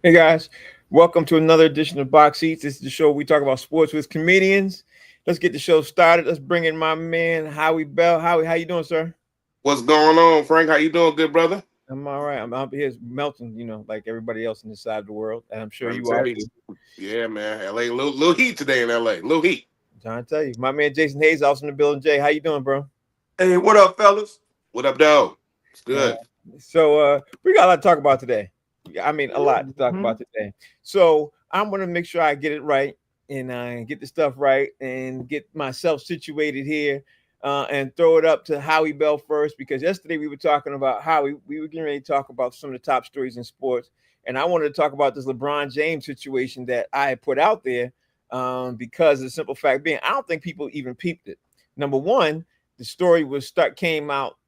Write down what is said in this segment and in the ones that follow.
Hey guys, welcome to another edition of Box Seats. This is the show where we talk about sports with comedians. Let's get the show started. Let's bring in my man Howie Bell. Howie, how you doing, sir? What's going on, Frank? How you doing, good brother? I'm all right. I'm out here melting, like everybody else in this side of the world, and I'm sure Trying you to are tell you. too. Yeah, man. LA, little heat today in LA. Little heat. Trying to tell you, my man Jason Hayes also in the building. Jay, how you doing, bro? Hey, what up, fellas? What up, though? It's Uh, good. so we got a lot to talk about today. I mean, a lot to talk Mhm. about today. So I'm gonna make sure I get it right and get the stuff right and get myself situated here and throw it up to Howie Bell first because yesterday we were talking about how we were getting ready to talk about some of the top stories in sports, and I wanted to talk about this LeBron James situation that I had put out there because the simple fact being I don't think people even peeped it. Number one, the story came out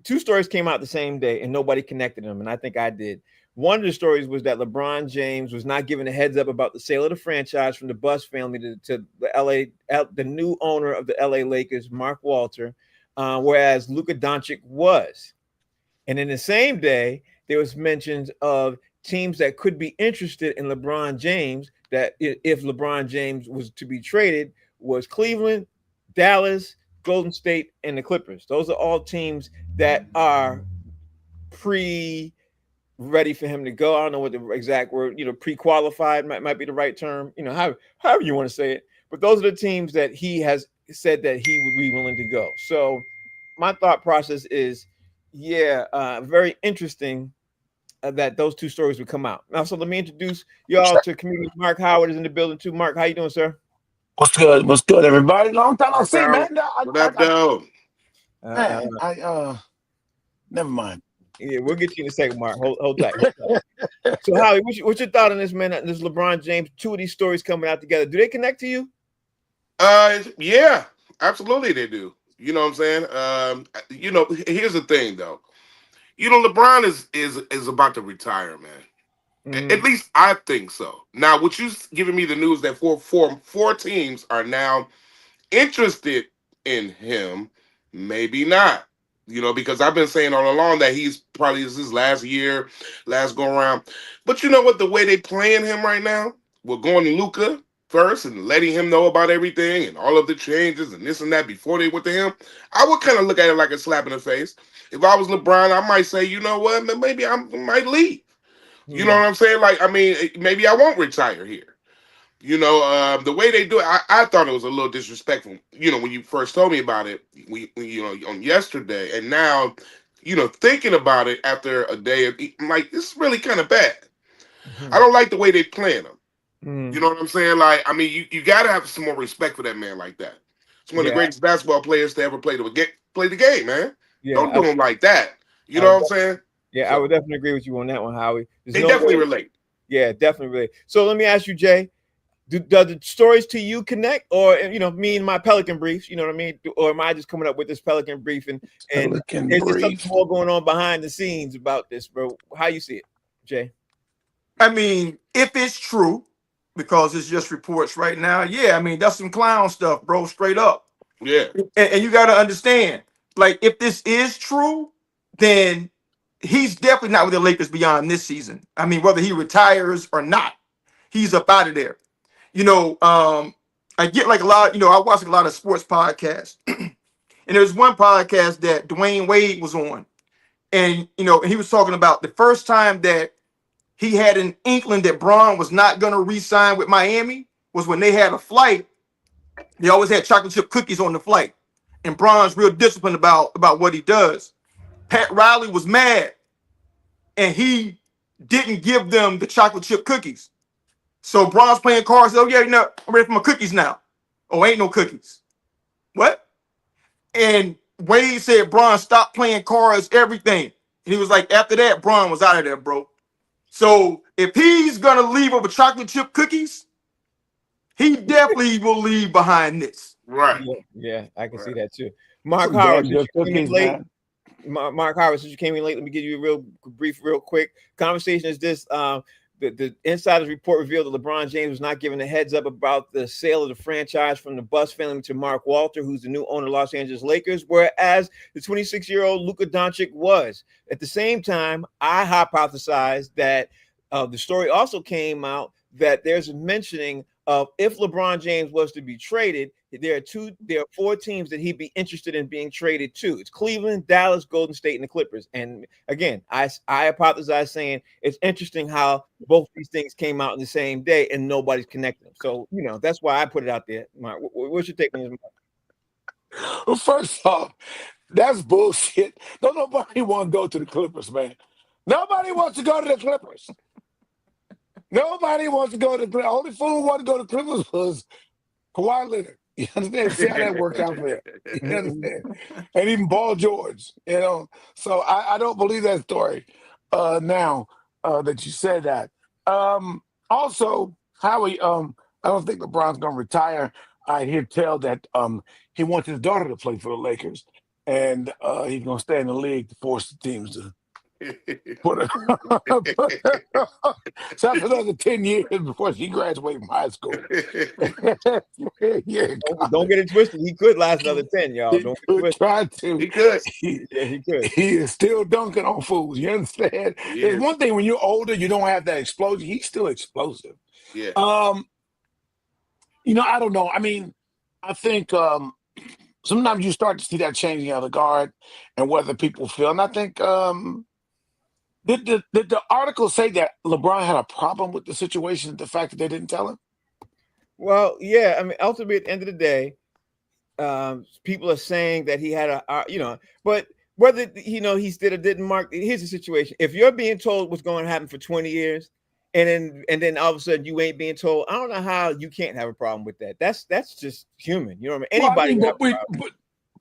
two stories came out the same day and nobody connected them. And I think I did. One of the stories was that LeBron James was not given a heads up about the sale of the franchise from the Buss family to the the new owner of the LA Lakers, Mark Walter, whereas Luka Doncic was. And in the same day, there was mentions of teams that could be interested in LeBron James. That if LeBron James was to be traded, was Cleveland, Dallas, Golden State, and the Clippers. Those are all teams that are pre ready for him to go. I don't know what the exact word, pre-qualified might be the right term, however you want to say it. But those are the teams that he has said that he would be willing to go. So my thought process is, yeah, very interesting that those two stories would come out. Now, so let me introduce y'all to comedian Mark Howard is in the building too. Mark, how you doing, sir? What's good? What's good, everybody? Long time no Mark see, Howard. man. What up, though? Uh, uh, Man, never mind. yeah, we'll get you in a second, Mark. Hold tight. Hold tight. So, Howie, what's your thought on this, man? This LeBron James, two of these stories coming out together. Do they connect to you? Yeah, absolutely they do. You know what I'm saying? Here's the thing, though. LeBron is about to retire, man. At Mm-hmm. least I think so. Now, what you giving me the news that four teams are now interested in him, maybe not. Because I've been saying all along that he's probably this is his last year, last go around. But you know what? The way they playing him right now, we're going to Luca first and letting him know about everything and all of the changes and this and that before they went to him. I would kind of look at it like a slap in the face. If I was LeBron, I might say, you know what? Maybe I might leave. You know Mm-hmm. what I'm saying? Like, I mean, maybe I won't retire here. The way they do it, I thought it was a little disrespectful. When you first told me about it, on yesterday, and now, thinking about it after a day, I'm like, this is really kind of bad. I don't like the way they plan them. You Mm-hmm. know what I'm saying? Like, I mean, you got to have some more respect for that man like that. It's one of the Yeah, greatest basketball players to ever play the game, man. yeah, Don't do him like that. You I know would, what I'm saying? yeah, I So would definitely agree with you on that one, Howie. There's they no definitely way. relate. Yeah, definitely. Really. So let me ask you, Jay. Do the stories to you connect, or me and my Pelican briefs? You know what I mean? Or am I just coming up with this Pelican brief and Pelican is there something brief. more going on behind the scenes about this, bro? How you see it, Jay? I mean, if it's true, because it's just reports right now, yeah, I mean, that's some clown stuff, bro, straight up. Yeah. And you got to understand, like, if this is true, then he's definitely not with the Lakers beyond this season. I mean, whether he retires or not, he's up out of there. You know, I get like a lot, I watch a lot of sports podcasts. And there's one podcast that Dwayne Wade was on. And, he was talking about the first time that he had an inkling that Braun was not going to re-sign with Miami was when they had a flight. They always had chocolate chip cookies on the flight. And Braun's real disciplined about what he does. Pat Riley was mad and he didn't give them the chocolate chip cookies. So Braun's playing cards. Oh, yeah, I'm ready for my cookies now. Oh, ain't no cookies. What? And Wade said Braun stopped playing cards, everything. And he was like, after that, Braun was out of there, bro. So if he's gonna leave over chocolate chip cookies, he definitely will leave behind this. Right. Yeah, yeah, I can see Right. that too. Mark Some Howard, damn since good you came in cookies, late, man. Mark Howard, since you came in late, let me give you a real brief, real quick conversation. Is this the insiders report revealed that LeBron James was not given a heads up about the sale of the franchise from the Buss family to Mark Walter, who's the new owner of Los Angeles Lakers, whereas the 26-year-old Luka Doncic was. At the same time, I hypothesized that The story also came out that there's a mentioning of if LeBron James was to be traded, there are four teams that he'd be interested in being traded to. It's Cleveland, Dallas, Golden State, and the Clippers. And again, I hypothesize saying it's interesting how both these things came out in the same day and nobody's connecting them. So that's why I put it out there. Mark, what's your take on this? Well, first off, that's bullshit. Don't nobody want to go to the Clippers, man. Nobody wants to go to the Clippers. Nobody wants to go to the Clippers. Only fool who wanted to go to the Clippers was Kawhi Leonard. You understand? See how that worked out for him. You understand? And even Paul George, So I don't believe that story now that you said that. Also, Howie, I don't think LeBron's going to retire. I hear tell that he wants his daughter to play for the Lakers, and he's going to stay in the league to force the teams to put her. So that's another 10 years before she graduates from high school. Yeah, don't get it twisted. He could last another 10, y'all. he Don't get it could twisted. try to. He could. Yeah, he could. He is still dunking on fools. You understand? Yeah. There's one thing when you're older, you don't have that explosion. He's still explosive. Yeah. I don't know. I mean, I think sometimes you start to see that changing of the guard and whether people feel. And I think did the article say that LeBron had a problem with the situation, the fact that they didn't tell him? Well, yeah. I mean, ultimately, at the end of the day, people are saying that he had but whether he did or didn't, Mark, here's the situation. If you're being told what's going to happen for 20 years and then all of a sudden you ain't being told, I don't know how you can't have a problem with that. That's just human. You know what I mean? Anybody but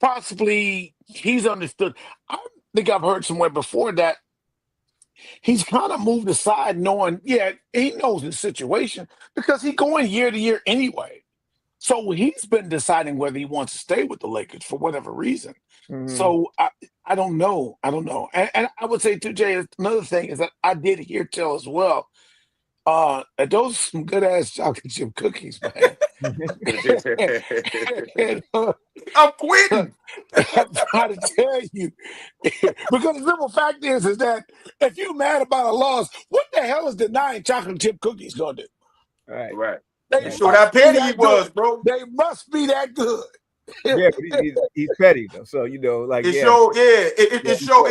possibly he's understood. I think I've heard somewhere before that he's kind of moved aside knowing, he knows his situation because he's going year to year anyway. So he's been deciding whether he wants to stay with the Lakers for whatever reason. Mm-hmm. So I don't know. And I would say too, Jay, another thing is that I did hear tell as well. And those are some good ass chocolate chip cookies, man. And, I'm quitting. I'm trying to tell you, because the simple fact is that if you're mad about a loss, what the hell is denying chocolate chip cookies gonna do? Right. They Sure how must be petty he that was, good. bro. They must be that good. Yeah, but he's petty though. So it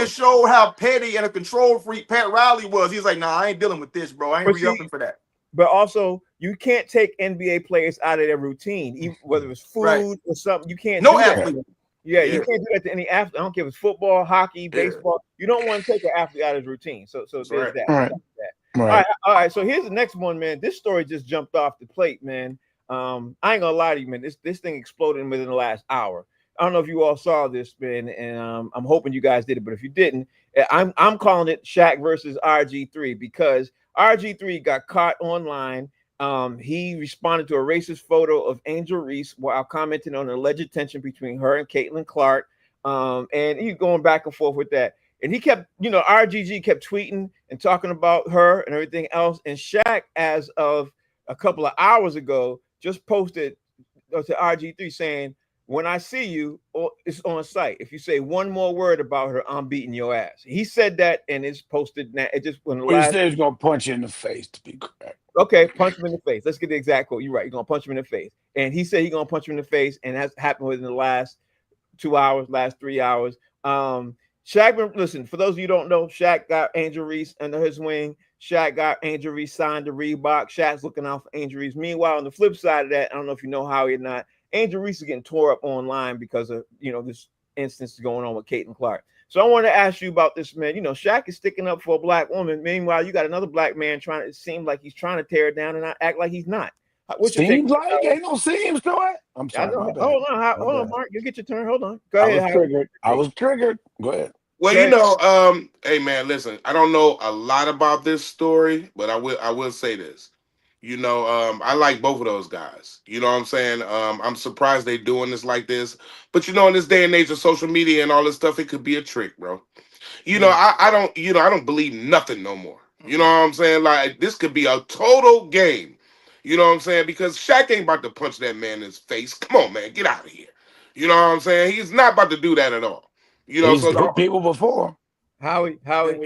showed how petty and a control freak Pat Riley was. He's like, nah, I ain't dealing with this, bro. I ain't re-upping for that. But also, you can't take NBA players out of their routine, even whether it's food or something. You can't. No athlete. Yeah, you can't do that to any athlete. I don't care if it's football, hockey, baseball. You don't want to take an athlete out of his routine. So there's that. Right. All right. So here's the next one, man. This story just jumped off the plate, man. I ain't gonna lie to you, man. This thing exploded within the last hour. I don't know if you all saw this, man, and I'm hoping you guys did it. But if you didn't, I'm calling it Shaq versus RG3 because RG3 got caught online. He responded to a racist photo of Angel Reese while commenting on an alleged tension between her and Caitlin Clark. And he's going back and forth with that. And he kept, RGG kept tweeting and talking about her and everything else. And Shaq, as of a couple of hours ago, just posted to RG3 saying, when I see you, it's on site. If you say one more word about her, I'm beating your ass. He said that, and it's posted now. It just when the He said he's gonna punch you in the face, to be correct. Okay, punch him in the face. Let's get the exact quote. You're right. You're gonna punch him in the face. And he said he's gonna punch him in the face, and that's happened within the last 2 hours, last 3 hours. Shaq, listen, for those of you who don't know, Shaq got Angel Reese under his wing. Shaq got Angel Reese signed to Reebok. Shaq's looking out for Angel Reese. Meanwhile, on the flip side of that, I don't know if you know how or not, Angel Reese is getting tore up online because of this instance going on with Caitlin Clark. So I want to ask you about this, man. Shaq is sticking up for a black woman. Meanwhile, you got another black man it seems like he's trying to tear it down and act like he's not. Seems like ain't no seems to it. I'm sorry. Hold on, Mark. You get your turn. Hold on. Go ahead. I was triggered. Go ahead. Well, hey man, listen, I don't know a lot about this story, but I will say this. I like both of those guys. You know what I'm saying? I'm surprised they doing this like this. But in this day and age of social media and all this stuff, it could be a trick, bro. I don't believe nothing no more. You know what I'm saying? Like this could be a total game. You know what I'm saying? Because Shaq ain't about to punch that man in his face. Come on, man, get out of here. You know what I'm saying? He's not about to do that at all. He's hit people before. Howie,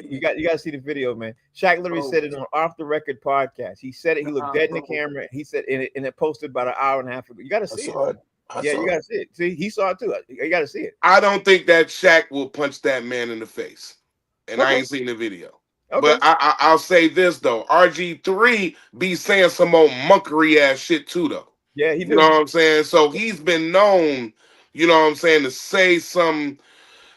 you got to see the video, man. Shaq literally Oh, said it on off the record podcast. He said it. He looked nah, dead in the bro. camera. He said, and it posted about an hour and a half ago. You got to I see it. saw it. I Yeah, you saw got it. to see it. See, he saw it too. You got to see it. I don't think that Shaq will punch that man in the face, and I Okay, ain't seen the video. But okay. I'll say this though: RG3 be saying some old monkery ass shit too, though. Yeah, he You know do. what I'm saying? So he's been known, you know what I'm saying, to say some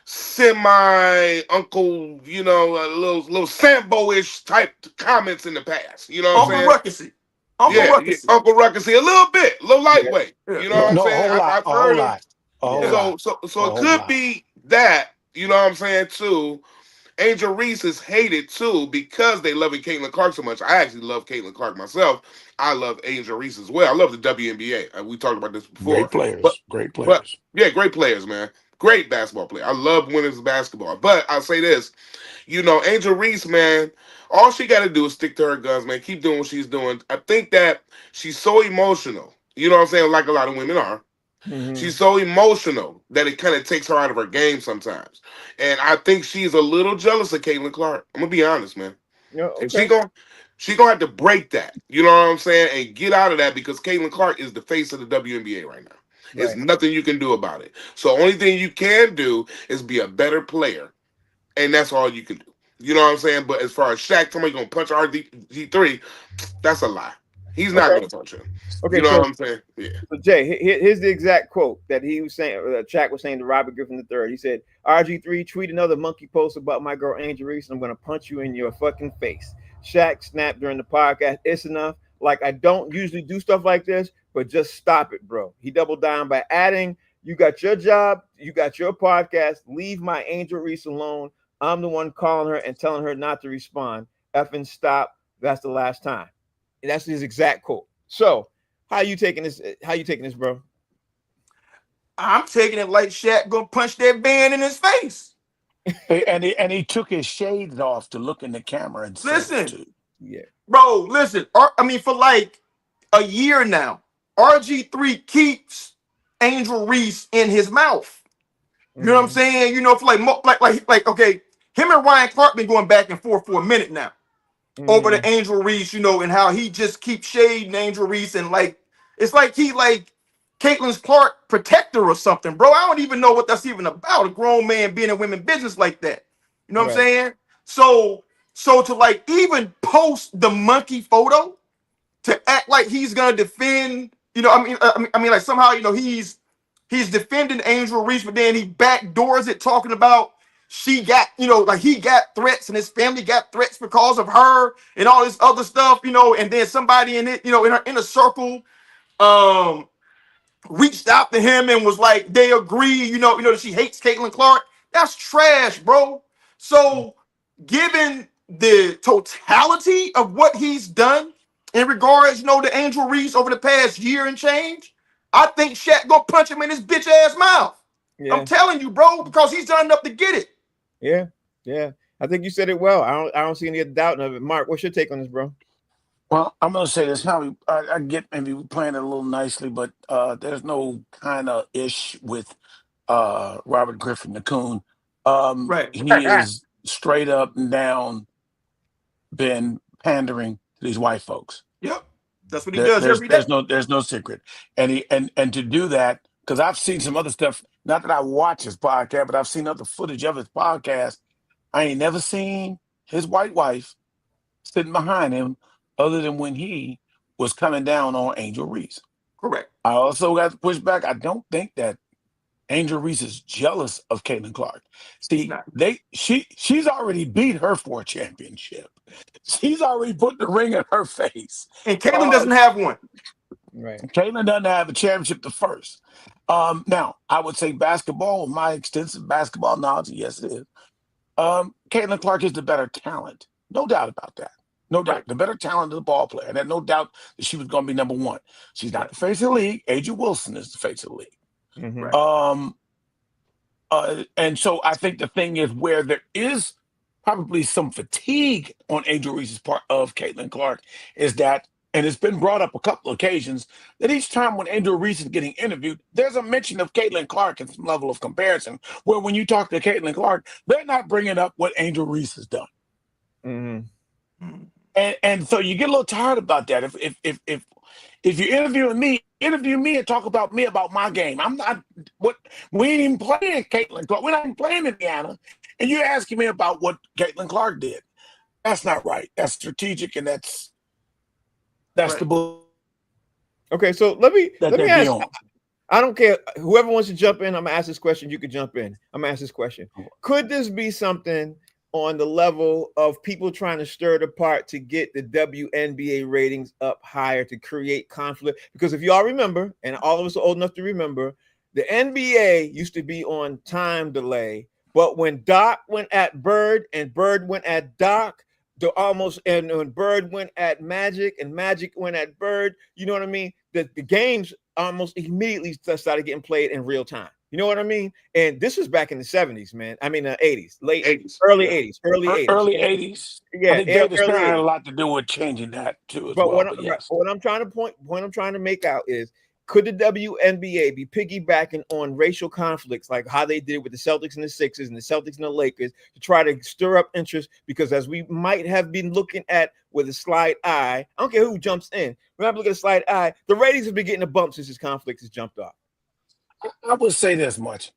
semi uncle, a little Sambo-ish type comments in the past. You know what I'm Uncle saying? Ruckusy. Uncle Yeah, Yeah, Ruckusy. Uncle Ruckus here, a little bit, a little yeah, lightweight. Yeah, You know yeah. what No, I'm no, a saying? whole lot, I've a whole heard him. lot, a whole yeah. lot, So a it whole could lot. be that. You know what I'm saying too. Angel Reese is hated too because they love Caitlin Clark so much. I actually love Caitlin Clark myself. I love Angel Reese as well. I love the WNBA. We talked about this Great before, but players, great but players. yeah, great players, man. Great basketball player. I love women's basketball. But I'll say this, Angel Reese, man, all she got to do is stick to her guns, man. Keep doing what she's doing. I think that she's so emotional. You know what I'm saying? Like a lot of women are. Hmm. She's so emotional that it kind of takes her out of her game sometimes. And I think she's a little jealous of Caitlin Clark. I'm gonna be honest, man. Yeah, And okay. she gonna have to break that. You know what I'm saying? And get out of that because Caitlin Clark is the face of the WNBA right now. There's Right. nothing you can do about it. So only thing you can do is be a better player, and that's all you can do. You know what I'm saying? But as far as Shaq, somebody gonna punch RG3, that's a lie. He's not Okay. gonna punch him. Okay. You know So what I'm saying? Yeah. So Jay, here's the exact quote that he was saying. Shaq was saying to Robert Griffin III. He said, "RG3, tweet another monkey post about my girl Angel Reese, and I'm gonna punch you in your fucking face." Shaq snapped during the podcast, "It's enough. Like I don't usually do stuff like this, but just stop it, bro." He doubled down by adding, "You got your job, you got your podcast. Leave my Angel Reese alone. I'm the one calling her and telling her not to respond. Effing stop. That's the last time." And that's his exact quote. So how you taking this? How you taking this, bro? I'm taking it like Shaq gonna punch that man in his face. And he took his shades off to look in the camera and said it Listen, too. Yeah. bro, listen. I mean, for like a year now, RG3 keeps Angel Reese in his mouth. You know what I'm Mm-hmm. saying? For like okay, him and Ryan Clark been going back and forth for a minute now over Mm-hmm. the Angel Reese, and how he just keeps shading Angel Reese and like it's like he like Caitlyn's Clark protector or something, bro. I don't even know what that's even about. A grown man being in women business like that. You know what I'm Right. saying? So to like even post the monkey photo to act like he's gonna defend, like somehow, he's defending Angel Reese, but then he backdoors it, talking about she got, like he got threats and his family got threats because of her and all this other stuff, and then somebody in it, in her inner circle, um, reached out to him and was like, they agree, that she hates Caitlin Clark. That's trash, bro. So, given the totality of what he's done in regards, to Angel Reese over the past year and change, I think Shaq gonna punch him in his bitch ass mouth. I'm Yeah. telling you, bro, because he's done enough to get it. Yeah. Yeah. I think you said it well. I don't see any doubt of it. Mark, what's your take on this, bro? Well, I'm gonna say this. How I get maybe we playing it a little nicely, but there's no kind of ish with Robert Griffin Coon. Right. He is straight up and down been pandering to these white folks. Yep. That's what he There, does there's every day. there's no there's no secret, and to do that because I've seen some other stuff. Not that I watch his podcast, but I've seen other footage of his podcast. I ain't never seen his white wife sitting behind him, other than when he was coming down on Angel Reese. Correct. I also got to push back. I don't think that Angel Reese is jealous of Caitlin Clark. He's See, not. she's already beat her for a championship. She's already put the ring in her face. And Caitlin Uh, doesn't have one. Right. Caitlin doesn't have a championship the first. Now, I would say basketball, with my extensive basketball knowledge, yes, it is. Caitlin Clark is the better talent. No doubt about that. No doubt. Right. The better talent of the ball player. And there's no doubt that she was going to be number one. She's not Right. the face of the league. Aja Wilson is the face of the league. Mm-hmm. Right. Um, and so I think the thing is where there is probably some fatigue on Angel Reese's part of Caitlin Clark is that and it's been brought up a couple of occasions, that each time when Angel Reese is getting interviewed, there's a mention of Caitlin Clark and some level of comparison. Where when you talk to Caitlin Clark, they're not bringing up what Angel Reese has done. Mhm. And so you get a little tired about that. If you're interview me and talk about me about my game. I'm not what we ain't even playing Caitlin Clark. We're not even playing Indiana, and you're asking me about what Caitlin Clark did. That's not right. That's strategic, and that's Right. the bullshit Okay, so that let me they be ask. on. I don't care. Whoever wants to jump in, I'm gonna ask this question. You could jump in. I'm gonna ask this question. Could this be something on the level of people trying to stir the pot to get the WNBA ratings up higher to create conflict? Because if y'all remember, and all of us are old enough to remember, the NBA used to be on time delay, but when Doc went at Bird and Bird went at Doc, the almost and when Bird went at Magic and Magic went at Bird, you know what I mean? The games almost immediately started getting played in real time. You know what I mean? And this was back in the 70s, man. I mean, 80s, late 80s. early Yeah. 80s, early 80s. Early '80s. I Yeah, think David early Stern had a 80s. lot to do with changing that too, as But well. But yes, what I'm trying to point I'm trying to make out is could the WNBA be piggybacking on racial conflicts like how they did with the Celtics and the Sixers and the Celtics and the Lakers to try to stir up interest? Because as we might have been looking at with a slight eye, I don't care who jumps in. When I look at a slight eye, the ratings have been getting a bump since this conflict has jumped off. I would say this much: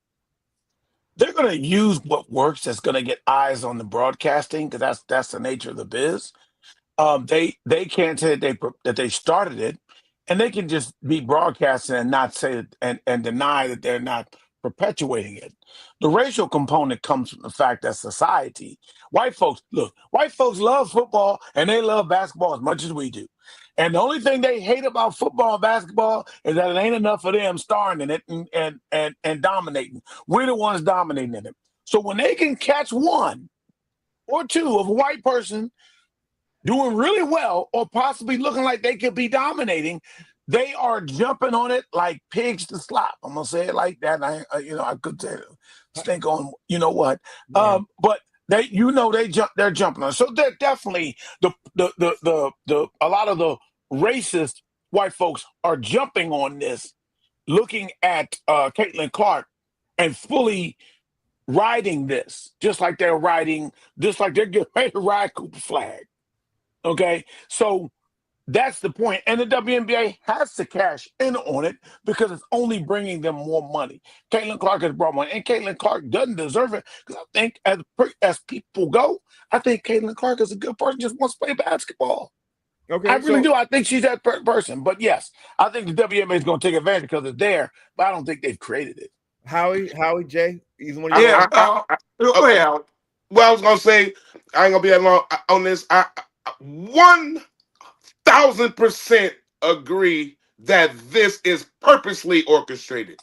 they're going to use what works that's going to get eyes on the broadcasting because that's the nature of the biz. They can't say that they started it, and they can just be broadcasting and not say it and deny that they're not perpetuating it. The racial component comes from the fact that society, white folks love football and they love basketball as much as we do. And the only thing they hate about football and basketball is that it ain't enough of them starring in it and dominating. We're the ones dominating in it. So when they can catch one or two of a white person doing really well or possibly looking like they could be dominating, they are jumping on it like pigs to slop. I'm gonna say it like that. I could say stink on you know what, Yeah. but they're jumping on. It. So they're definitely the a lot of the racist white folks are jumping on this, looking at Caitlin Clark and fully riding this, just like they're getting ready to ride Cooper Flag. Okay, so that's the point, and the WNBA has to cash in on it because it's only bringing them more money. Caitlin Clark has brought money, and Caitlin Clark doesn't deserve it because I think as people go, I think Caitlin Clark is a good person, just wants to play basketball. I Okay, really so do. I think she's that person. But yes, I think the WNBA is going to take advantage because it's there, but I don't think they've created it. Howie J, either one of you I, want Yeah. to Go okay. ahead, Al. Well, I was gonna say I ain't gonna be that long on this. I 1,000% agree that this is purposely orchestrated.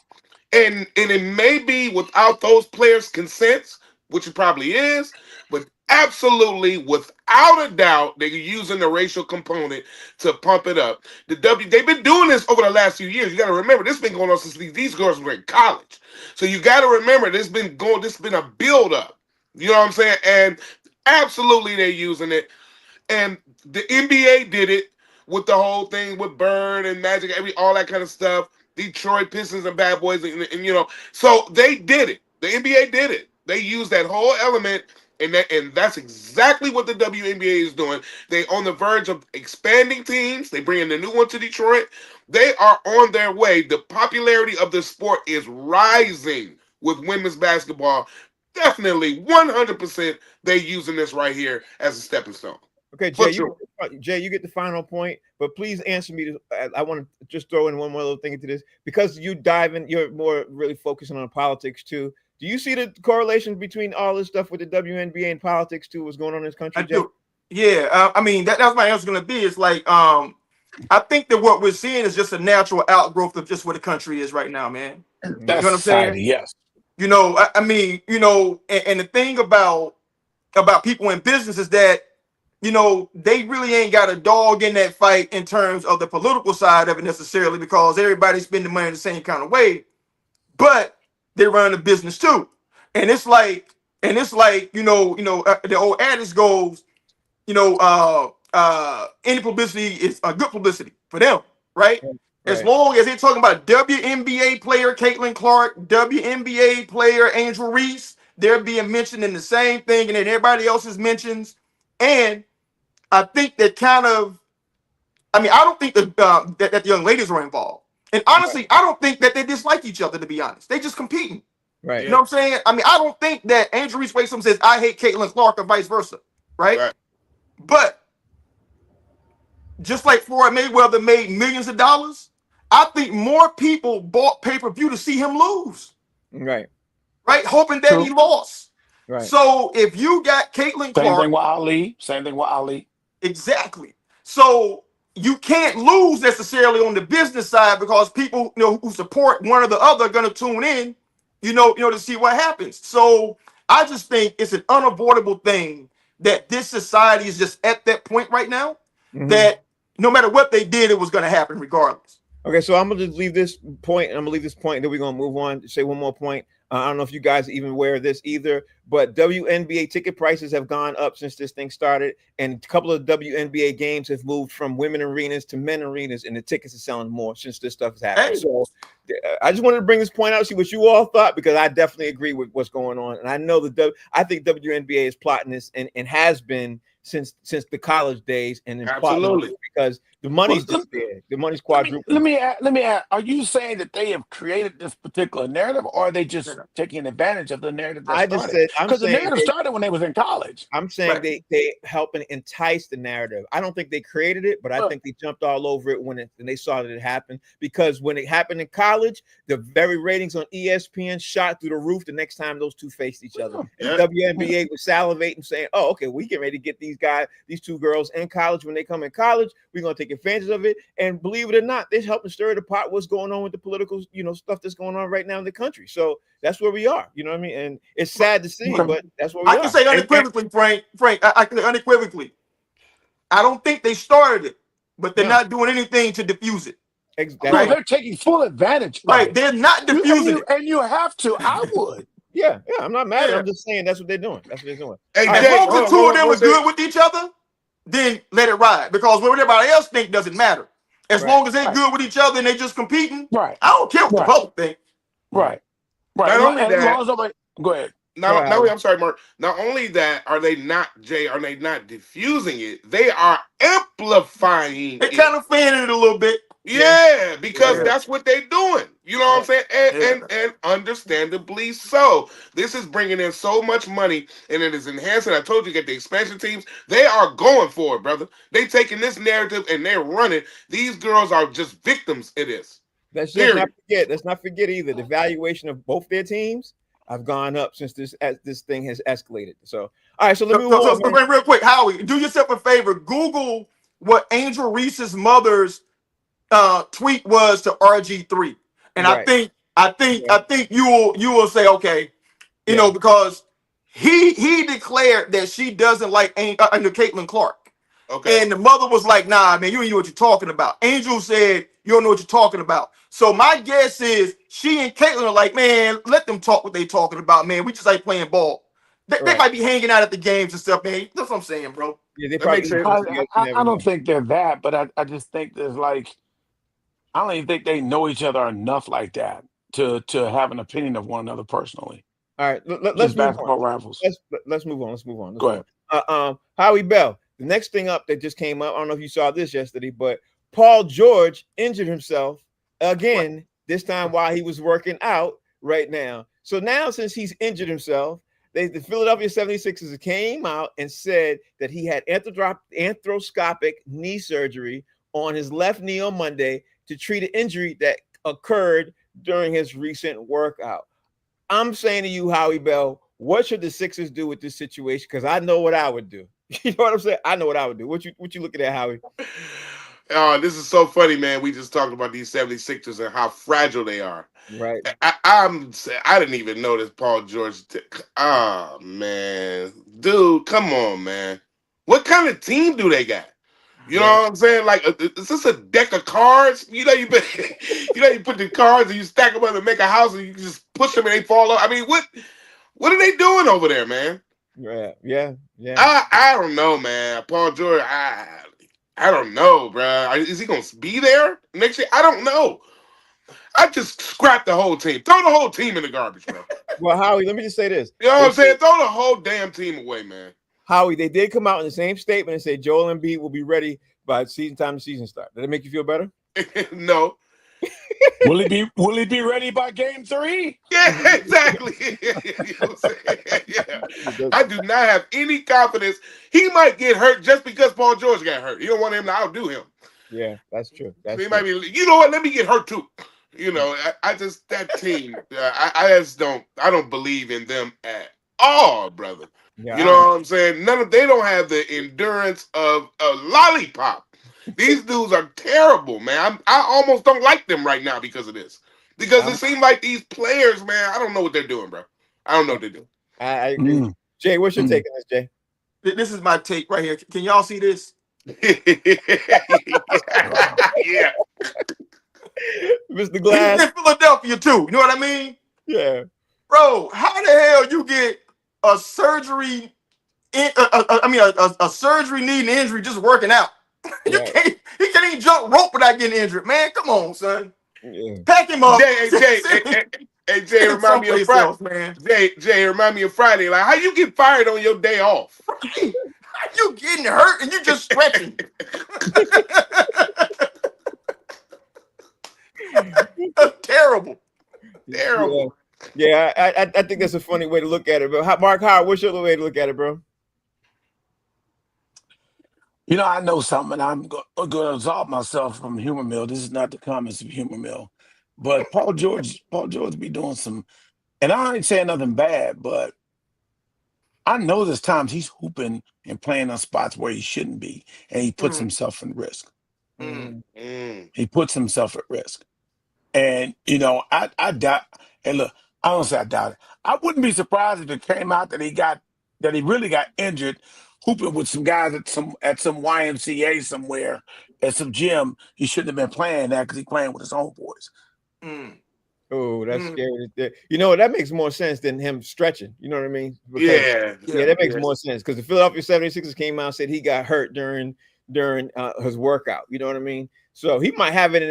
And it may be without those players' consents, which it probably is, but absolutely without a doubt, they're using the racial component to pump it up. They've been doing this over the last few years. You got to remember this has been going on since these girls were in college. So you got to remember this has been a build up. You know what I'm saying? And absolutely they're using it. And the NBA did it with the whole thing with Bird and Magic, all that kind of stuff. Detroit Pistons and Bad Boys, so they did it. The NBA did it. They used that whole element, and that's exactly what the WNBA is doing. They on the verge of expanding teams. They bringing the new one to Detroit. They are on their way. The popularity of the sport is rising with women's basketball. Definitely, 100%. They using this right here as a stepping stone. Okay, For sure. Jay, you get the final point, but please answer me. I want to just throw in one more little thing into this because you're more really focusing on politics too. Do you see the correlation between all this stuff with the WNBA and politics too? What's going on in this I country, Jay? do. Yeah. I mean, that's my answer going to be. It's like, I think that what we're seeing is just a natural outgrowth of just where the country is right now, man. You That's know what I'm saying? society, yes. I mean, and the thing about people in business is that they really ain't got a dog in that fight in terms of the political side of it necessarily because everybody's spending money the same kind of way, but they run a business too. And it's like, the old adage goes, any publicity is good publicity for them, right? As Right. long as they're talking about WNBA player Caitlin Clark, WNBA player Angel Reese, they're being mentioned in the same thing, and then everybody else's mentions. And I think that kind of, I mean, I don't think that the young ladies were involved. And Right. honestly, I don't think that they dislike each other, to be honest. They just competing. You Right. know Yeah. what I'm saying? I mean, I don't think that Angel Reese wakes up and says, I hate Caitlin Clark or vice versa, right? Right. But just like Floyd Mayweather made millions of dollars, I think more people bought pay-per-view to see him lose, Right. right? Hoping that he True. lost. Right. So if you got Caitlin Same Clark, thing with Ali. Same thing with Ali. exactly. So you can't lose necessarily on the business side because people, who support one or the other are going to tune in, to see what happens. So I just think it's an unavoidable thing that this society is just at that point right now Mhm. that no matter what they did, it was going to happen regardless. Okay, so I'm gonna just leave this point, and I'm gonna leave this point, and then we're gonna move on. Say one more point. I don't know if you guys are even aware of this either, but WNBA ticket prices have gone up since this thing started, and a couple of WNBA games have moved from women arenas to men arenas, and the tickets are selling more since this stuff has happened. Hey, So I just wanted to bring this point out, see what you all thought, because I definitely agree with what's going on, and I know I think WNBA is plotting this and has been since the college days, and then plotting on Absolutely. this because the Well, money's just there. The money's let me quadrupled. let me add. Are you saying that they have created this particular narrative, or are they just taking advantage of the narrative that I just started? said I'm Because the saying narrative started when they was in college. I'm saying right. they help and entice the narrative. I don't think they created it, but I Uh, think they jumped all over it when they saw that it happened. Because when it happened in college, the very ratings on ESPN shot through the roof the next time those two faced each other. And Yeah. the WNBA was salivating, saying, "Oh, okay, we get ready to get these two girls in college. When they come in college, we're gonna take advantage of it." And believe it or not, they're helping stir the pot. What's going on with the political, stuff that's going on right now in the country. So that's where we are. You know what I mean? And it's sad to see, okay. but that's where we I can are. say And unequivocally, Frank, I can say unequivocally, I don't think they started it, but they're No, not doing anything to diffuse it, that's No, right? right. they're taking full advantage of Right. it. They're not You and diffusing you it. and you have to. I would. Yeah, yeah. I'm not mad. Yeah. I'm just saying that's what they're doing. That's what they're doing. hey, All As right. Jay, long as the hold on, two of them one are thing. good with each other, then let it ride. Because what everybody else think doesn't matter. As Right. long as they're Right. good with each other and they just competing, Right. I don't care what the Right. public think. Right. Right. Right. Not And, only and as long that, as nobody go ahead. Go not ahead, only Howard. I'm sorry, Mark. Not only that, are they not Jay? Are they not diffusing it? They are amplifying They it. kind of fanning it a little bit. Yeah. Yeah, because Yeah. Yeah. that's what they're doing. You know what I'm Yeah. saying? And, Yeah. and understandably so. This is bringing in so much money, and it is enhancing. I told you, get the expansion teams. They are going for it, brother. They taking this narrative and they're running. These girls are just victims of this. Let's just not Period. forget. Let's not forget either. The valuation of both their teams have gone up since this thing has escalated. So, all right. So let me move So on, man. real quick, Howie, do yourself a favor. Google what Angel Reese's mother's tweet was to RG3, and I Right. think I think Right. I think you will say okay, Yeah. because he declared that she doesn't like Caitlin Clark. Okay. And the mother was like, nah, man, you don't know what you're talking about. Angel said, you don't know what you're talking about. So my guess is she and Caitlin are like, man, let them talk what they talking about, man. We just like playing ball. They Right. might be hanging out at the games and stuff, man. That's what I'm saying, bro. Yeah. They That probably makes eat sense. close together. You never I know. don't think they're that, but I just think there's like I don't even think they know each other enough like that to have an opinion of one another personally. All right. Let's Just move on. basketball rivals. Let's move on. Let's move on. Let's Go move ahead. on. Howie Bell. The next thing up that just came up. I don't know if you saw this yesterday, but Paul George injured himself What? again. This time while he was working out right now. So now, since he's injured himself, the Philadelphia 76ers came out and said that he had arthroscopic knee surgery on his left knee on Monday to treat an injury that occurred during his recent workout. I'm saying to you, Howie Bell, what should the Sixers do with this situation? Because I know what I would do. You know what I'm saying? I know what I would do. What you looking at, Howie? Oh, this is so funny, man. We just talked about these 76ers and how fragile they are. Right. I didn't even notice Paul George. Oh man, dude, come on, man. What kind of team do they got? You know Yeah. what I'm saying? Like, is this a deck of cards? You put the cards and you stack them up and make a house and you just push them and they fall off. I mean, what are they doing over there, man? Yeah. Yeah. Yeah. I don't know, man. Paul George, I don't know, bro. Is he gonna be there next year? I don't know. I just scrap the whole team. Throw the whole team in the garbage, bro. Well, Howie, let me just say this. You know what They I'm did, saying? Throw the whole damn team away, man. Howie, they did come out in the same statement and say Joel Embiid will be ready by season time. The season start. Did it make you feel better? No. Will he be ready by game 3? Yeah, exactly. You know what I'm saying? Yeah. I do not have any confidence. He might get hurt just because Paul George got hurt. You don't want him to outdo him. Yeah, that's true. So That's he might true. be, you know what? Let me get hurt too. You know, I just that team. I just I don't believe in them at all, brother. Yeah, You know what I'm saying? They don't have the endurance of a lollipop. These dudes are terrible, man. I almost don't like them right now because of this. Because it I'm, seems like these players, man, I don't know what they're doing, bro. I don't know what they're doing. I agree with you. Mm, Jay, what's your mm. take on this, Jay? This is my take right here. Can y'all see this? Yeah. Mr. He's in Glass? Philadelphia too. You know what I mean? Yeah. Bro, how the hell you get a surgery a surgery needing injury just working out? You Right. can't he can't even jump rope without getting injured, man. Come on, son. Yeah. Pack him up. Jay, hey, Jay, hey, hey, hey, Jay, Send him remind me of someplace Friday. else, man. Jay, remind me of Friday. Like, how you get fired on your day off? Right. How you getting hurt and you just stretching? That's terrible. Yeah. Terrible. Yeah, I think that's a funny way to look at it. But Mark Howard, what's your other way to look at it, bro? You know, I know something. I'm going to absolve myself from humor mill. This is not the comments of humor mill, but Paul George be doing some, and I ain't saying nothing bad, but I know there's times he's hooping and playing on spots where he shouldn't be, and he puts Mm, himself in risk. mm, Mm-hmm. Mm. He puts himself at risk. And, you know, I doubt, and look, I don't say I doubt it. I wouldn't be surprised if it came out that he really got injured hooping with some guys at some YMCA somewhere, at some gym. He shouldn't have been playing that because he's playing with his own boys. mm, Oh, that's mm. scary. You know, that makes more sense than him stretching. You know what I mean? Because Yeah. yeah, Yeah. that makes Yeah. more sense. Because the Philadelphia 76ers came out and said he got hurt during his workout. You know what I mean? So he might have it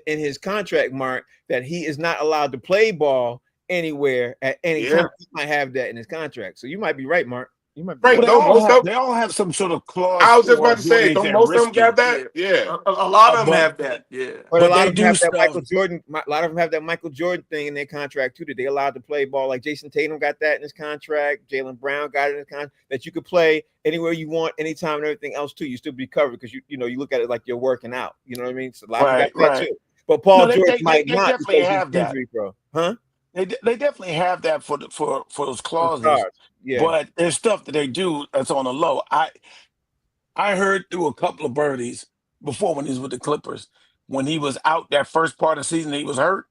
in his contract, Mark, that he is not allowed to play ball anywhere at any Yeah. time. He might have that in his contract. So you might be right, Mark. You might be Right. Well, right. Don't most of they all have some sort of clause I was just for about to doing say, don't anything most of them got risky, that? Yeah. Yeah. A lot of them but have that. Yeah. But a but lot they of them do have that stuff. Michael Jordan. A lot of them have that Michael Jordan thing in their contract too. That they allowed to play ball. Like Jason Tatum got that in his contract. Jalen Brown got it in his contract. That you could play anywhere you want, anytime, and everything else too. You still be covered because you look at it like you're working out. You know what I mean? So a lot of them got Right, that right. too. But Paul No, George might they not definitely because he's have that. injury prone. Huh? They definitely have that for those Those clauses. cards. Yeah. But there's stuff that they do that's on the low. I heard through a couple of birdies before when he was with the Clippers, when he was out that first part of the season, he was hurt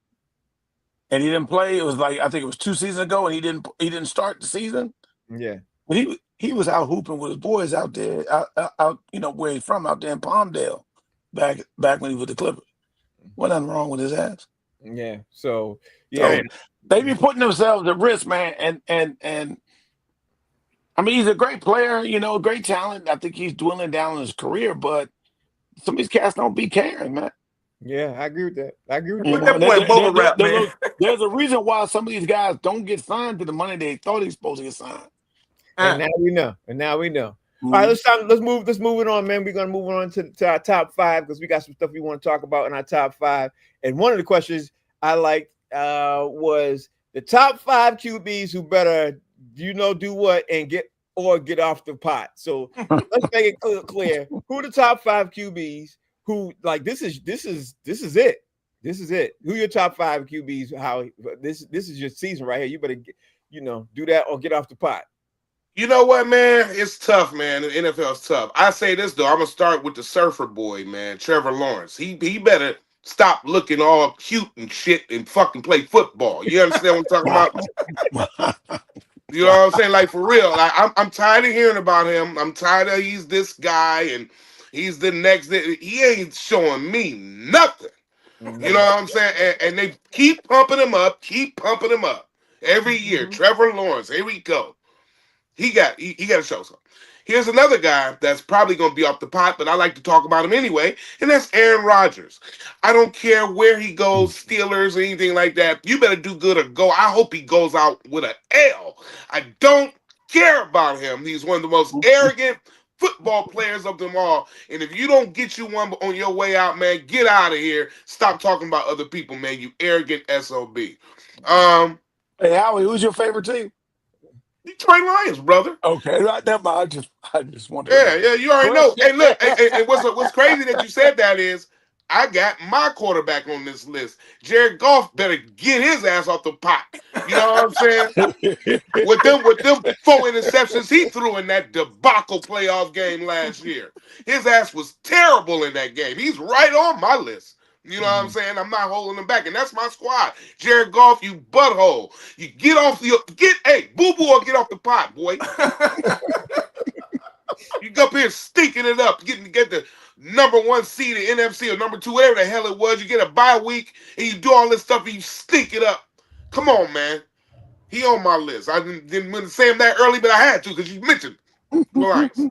and he didn't play. It was like I think it was 2 seasons ago, and he didn't start the season. Yeah. But he was out hooping with his boys out there, out where he's from, out there in Palmdale, back when he was with the Clippers. Wasn't nothing wrong with his ass. Yeah. So yeah. Man. So they be putting themselves at risk, man. And I mean, he's a great player, great talent. I think he's dwindling down in his career, but some of these cats don't be caring, man. Yeah. I agree with that. I agree with You Put that. know, that and boy in bubble wrap, man. there's a reason why some of these guys don't get signed to the money they thought he's supposed to get signed. And now we know. And now we know. All right, Mhm. let's move it on, man. We're gonna move on to our top five because we got some stuff we want to talk about in our top five. And one of the questions I liked was the top five QBs who better do what and get off the pot. So let's make it clear who the top five QBs who like this is it. This is it. Who your top five QBs? How this is your season right here. You better do that or get off the pot. You know what, man? It's tough, man. The NFL's tough. I say this though. I'm gonna start with the surfer boy, man, Trevor Lawrence. He better stop looking all cute and shit and fucking play football. You understand what I'm talking about? Wow. You know what I'm saying? Like for real. Like I'm tired of hearing about him. I'm tired of he's this guy and he's the next. He ain't showing me nothing. You know Mhm. what I'm saying? And they keep pumping him up, every year. Mhm. Trevor Lawrence, here we go. He got to show something. Here's another guy that's probably going to be off the pot, but I like to talk about him anyway, and that's Aaron Rodgers. I don't care where he goes, Steelers or anything like that. You better do good or go. I hope he goes out with an L. I don't care about him. He's one of the most arrogant football players of them all. And if you don't get you one on your way out, man, get out of here. Stop talking about other people, man. You arrogant SOB. Hey, Howie, who's your favorite team? Detroit Lions, brother. Okay, right, never mind. I just wanted to Yeah, know. yeah, you already know. Hey, look, and what's crazy that you said that is I got my quarterback on this list. Jared Goff better get his ass off the pot. You know what I'm saying? With them 4 interceptions he threw in that debacle playoff game last year. His ass was terrible in that game. He's right on my list. You know what I'm saying? I'm not holding him back, and that's my squad. Jared Goff, you butthole. You get off hey, boo-boo or get off the pot, boy. You go up here stinking it up, get the number 1 seed in NFC or number 2, whatever the hell it was. You get a bye week and you do all this stuff and you stink it up. Come on, man. He on my list. I didn't want to say him that early, but I had to because you mentioned the Lions.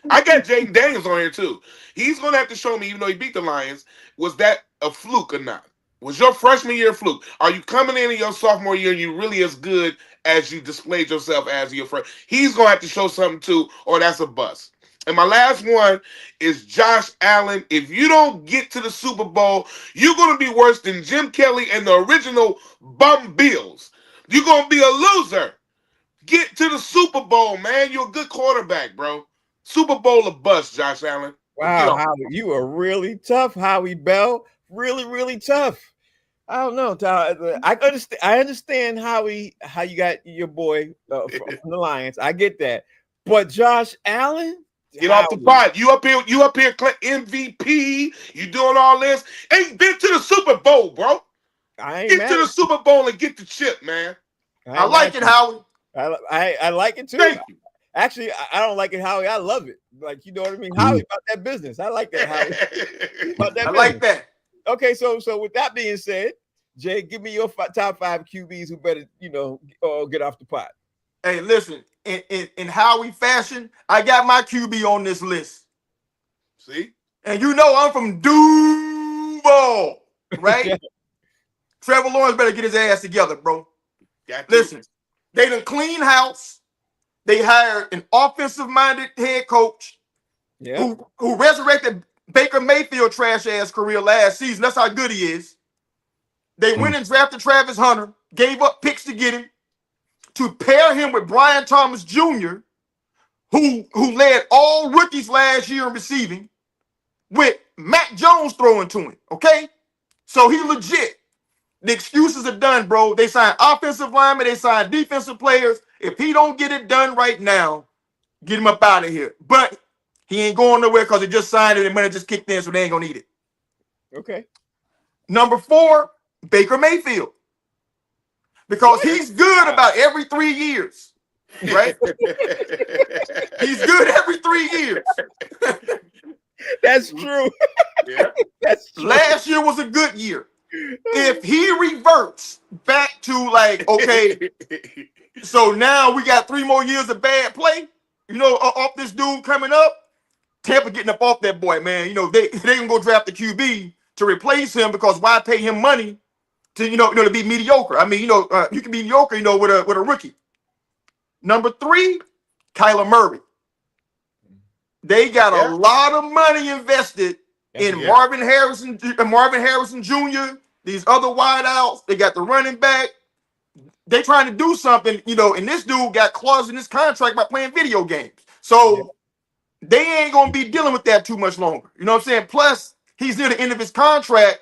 I got Jaden Daniels on here too. He's gonna have to show me, even though he beat the Lions, was that a fluke or not? Was your freshman year a fluke? Are you coming in your sophomore year and you really as good as you displayed yourself as your friend? He's gonna have to show something too, or that's a bust. And my last one is Josh Allen. If you don't get to the Super Bowl, you're gonna be worse than Jim Kelly and the original Bum Bills. You're gonna be a loser. Get to the Super Bowl, man. You're a good quarterback, bro. Super Bowl or bust, Josh Allen. Wow, Howie, you are really tough, Howie Bell. Really, really tough. I don't know, Tyler. I understand how you got your boy from the Lions. I get that, but Josh Allen, get off the pot. You up here, MVP. You doing all this? Ain't been to the Super Bowl, bro. Get to the Super Bowl and get the chip, man. I like it, Howie. I like it too. Thank you. Actually, I don't like it, Howie. I love it. Like, you know what I mean? Howie about that business. I like that, Howie. About that I like that. Okay, so with that being said, Jay, give me your top 5 QBs who better, get off the pot. Hey, listen, in Howie fashion, I got my QB on this list. See? And you know I'm from Duval, right? Yeah. Trevor Lawrence better get his ass together, bro. Listen, they done clean house. They hired an offensive-minded head coach who resurrected Baker Mayfield trash-ass career last season. That's how good he is. They went and drafted Travis Hunter, gave up picks to get him, to pair him with Brian Thomas Jr., who led all rookies last year in receiving, with Mac Jones throwing to him, okay? So he legit. The excuses are done, bro. They signed offensive linemen. They signed defensive players. If he don't get it done right now, get him up out of here. But he ain't going nowhere because he just signed it and money just kicked in, so they ain't going to need it. Okay. Number 4, Baker Mayfield. Because he's good about every 3 years, right? He's good every 3 years. That's true. Yeah. That's true. Last year was a good year. If he reverts back to like, okay, so now we got 3 more years of bad play, off this dude coming up, Tampa getting up off that boy, man. They can go draft the QB to replace him because why pay him money to, to be mediocre? I mean, you can be mediocre, with a rookie. Number 3, Kyler Murray. They got a lot of money invested in Marvin Harrison Jr., these other wideouts. They got the running back. They trying to do something, and this dude got clauses in his contract by playing video games. So they ain't going to be dealing with that too much longer. You know what I'm saying? Plus, he's near the end of his contract,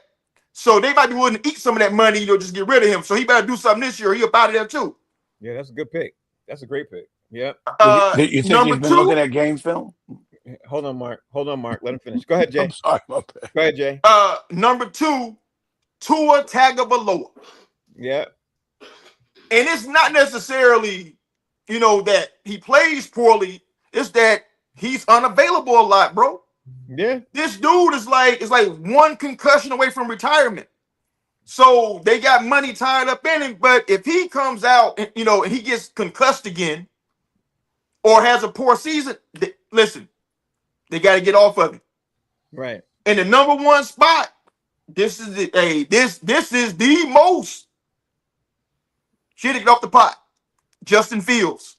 so they might be willing to eat some of that money, just get rid of him. So he better do something this year. He up out of there too. Yeah, that's a good pick. That's a great pick. Yep. You think he's been looking at game film? Hold on, Mark. Let him finish. Go ahead, Jay. I'm sorry about that. Go ahead, Jay. Number 2, Tua Tagovailoa. Yeah. And it's not necessarily, that he plays poorly. It's that he's unavailable a lot, bro. Yeah. This dude is like 1 concussion away from retirement. So they got money tied up in him. But if he comes out, and he gets concussed again, or has a poor season, listen, they got to get off of it. Right. In the number one spot, this is this is the most shit to get off the pot. Justin Fields.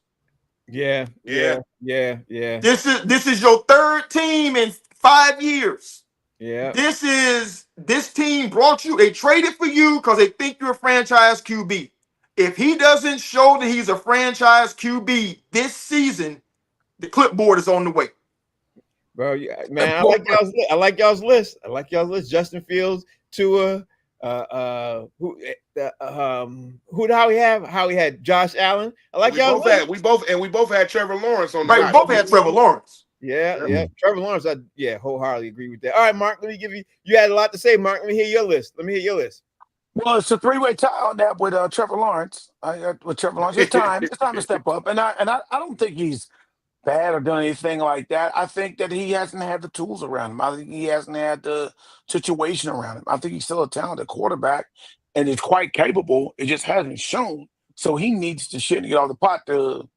Yeah. Yeah. This is your third team in 5 years. Yeah. This team brought you. They traded for you because they think you're a franchise QB. If he doesn't show that he's a franchise QB this season, the clipboard is on the way. Bro, yeah, man, I like y'all's list. I like y'all's list. Justin Fields, Tua, who how we have? How we had Josh Allen. I like y'all's list. We both had Trevor Lawrence on the right. We both had Trevor Lawrence. Yeah. Trevor Lawrence, wholeheartedly agree with that. All right, Mark, let me give you had a lot to say, Mark. Let me hear your list. Well, it's a three-way tie on that with Trevor Lawrence. With Trevor Lawrence, it's time to step up, and I don't think he's bad or done anything like that. I think that he hasn't had the tools around him. I think he hasn't had the situation around him. I think he's still a talented quarterback and is quite capable. It just hasn't shown. So he needs to shit and get off the pot to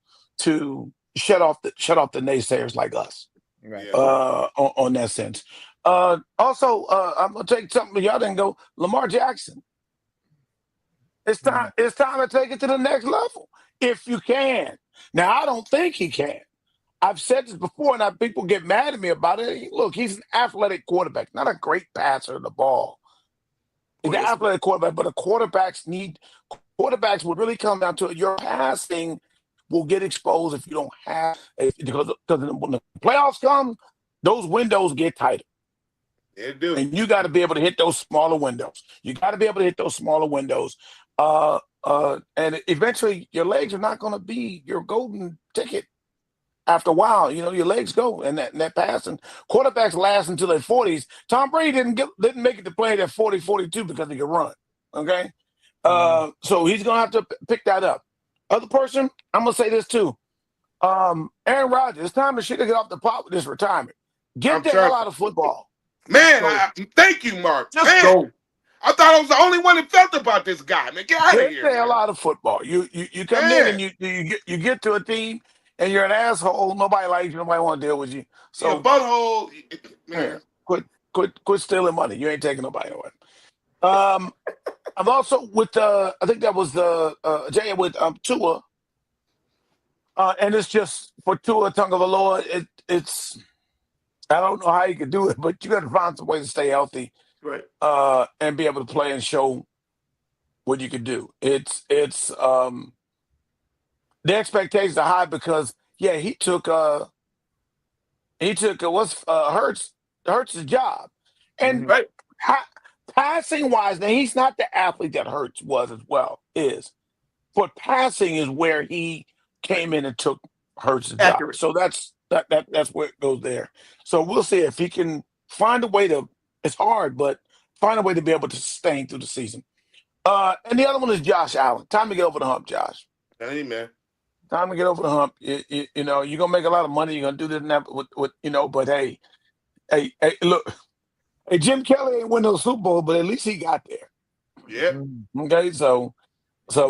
shut off the naysayers like us. Right. On that sense. Also, I'm gonna take something y'all didn't go. Lamar Jackson. It's time. It's time to take it to the next level if you can. Now, I don't think he can. I've said this before, and people get mad at me about it. Look, he's an athletic quarterback, not a great passer of the ball. He's an athletic quarterback, but quarterbacks will really come down to it. Your passing will get exposed if you don't have because when the playoffs come, those windows get tighter. They do. And you got to be able to hit those smaller windows. And eventually your legs are not going to be your golden ticket. After a while, your legs go, and that pass, and quarterbacks last until their 40s. Tom Brady didn't make it to play at 40, 42 because he could run. Okay, so he's gonna have to pick that up. Other person, I'm gonna say this too. Aaron Rodgers, it's time to get off the pot with this retirement. Get the hell out of football, man. Thank you, Mark. Just go. I thought I was the only one that felt about this guy. Man, get out of here. Get the hell out of football. You come in and you get to a team. And you're an asshole. Nobody likes you. Nobody want to deal with you. So you're a butthole, man. Quit stealing money. You ain't taking nobody away. I'm also with I think that was Jay with Tua. And it's just for Tua Tagovailoa. It's I don't know how you can do it, but you got to find some way to stay healthy, right? And be able to play and show what you can do. The expectations are high because he took Hurts' job, and passing wise, now he's not the athlete that Hurts was as well but passing is where he came in and took Hurts' job. So that's where it goes there. So we'll see if he can find a way to. It's hard, but find a way to be able to sustain through the season. And the other one is Josh Allen. Time to get over the hump, Josh. Hey, man. Time to get over the hump. You're gonna make a lot of money. You're gonna do this and that with But hey, look, hey, Jim Kelly ain't win no Super Bowl, but at least he got there. Yeah. Okay, so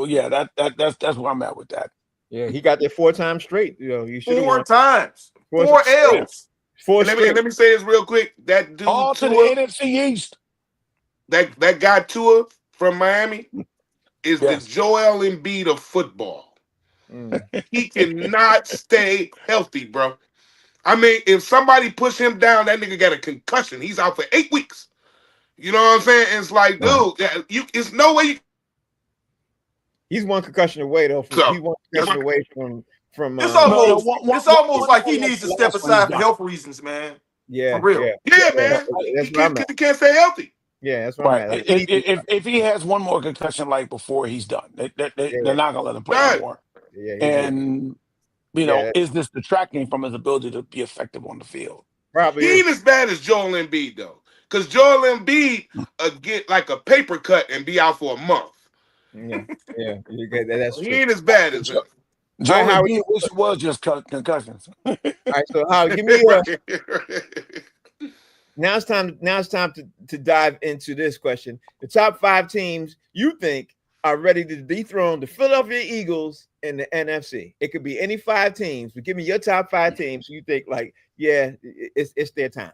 yeah, that's where I'm at with that. Yeah, he got there 4 times straight. You should 4 times, 4 L's. Let me say this real quick. That dude all to the NFC East. That guy Tua from Miami is the Joel Embiid of football. He cannot stay healthy, bro. I mean, if somebody push him down, that nigga got a concussion. He's out for 8 weeks. You know what I'm saying? It's like, dude, it's no way. He's one concussion away, though. He's one concussion away from. It's almost like he needs to step aside for health reasons, man. Yeah, for real. Yeah, man. He can't stay healthy. Yeah, that's right. Like, if he has one more concussion like before, he's done. They're not gonna let him play anymore. And is this detracting from his ability to be effective on the field? Probably. He ain't as bad as Joel Embiid though, because Joel Embiid get like a paper cut and be out for a month. That's true. He ain't as bad as him. Joel Embiid wish it was just concussions. All right, so Howard, give me now it's time to dive into this question. The top 5 teams you think are ready to dethrone the Philadelphia Eagles in the NFC? It could be any 5 teams, but give me your top 5 teams. You think like, yeah, it's their time.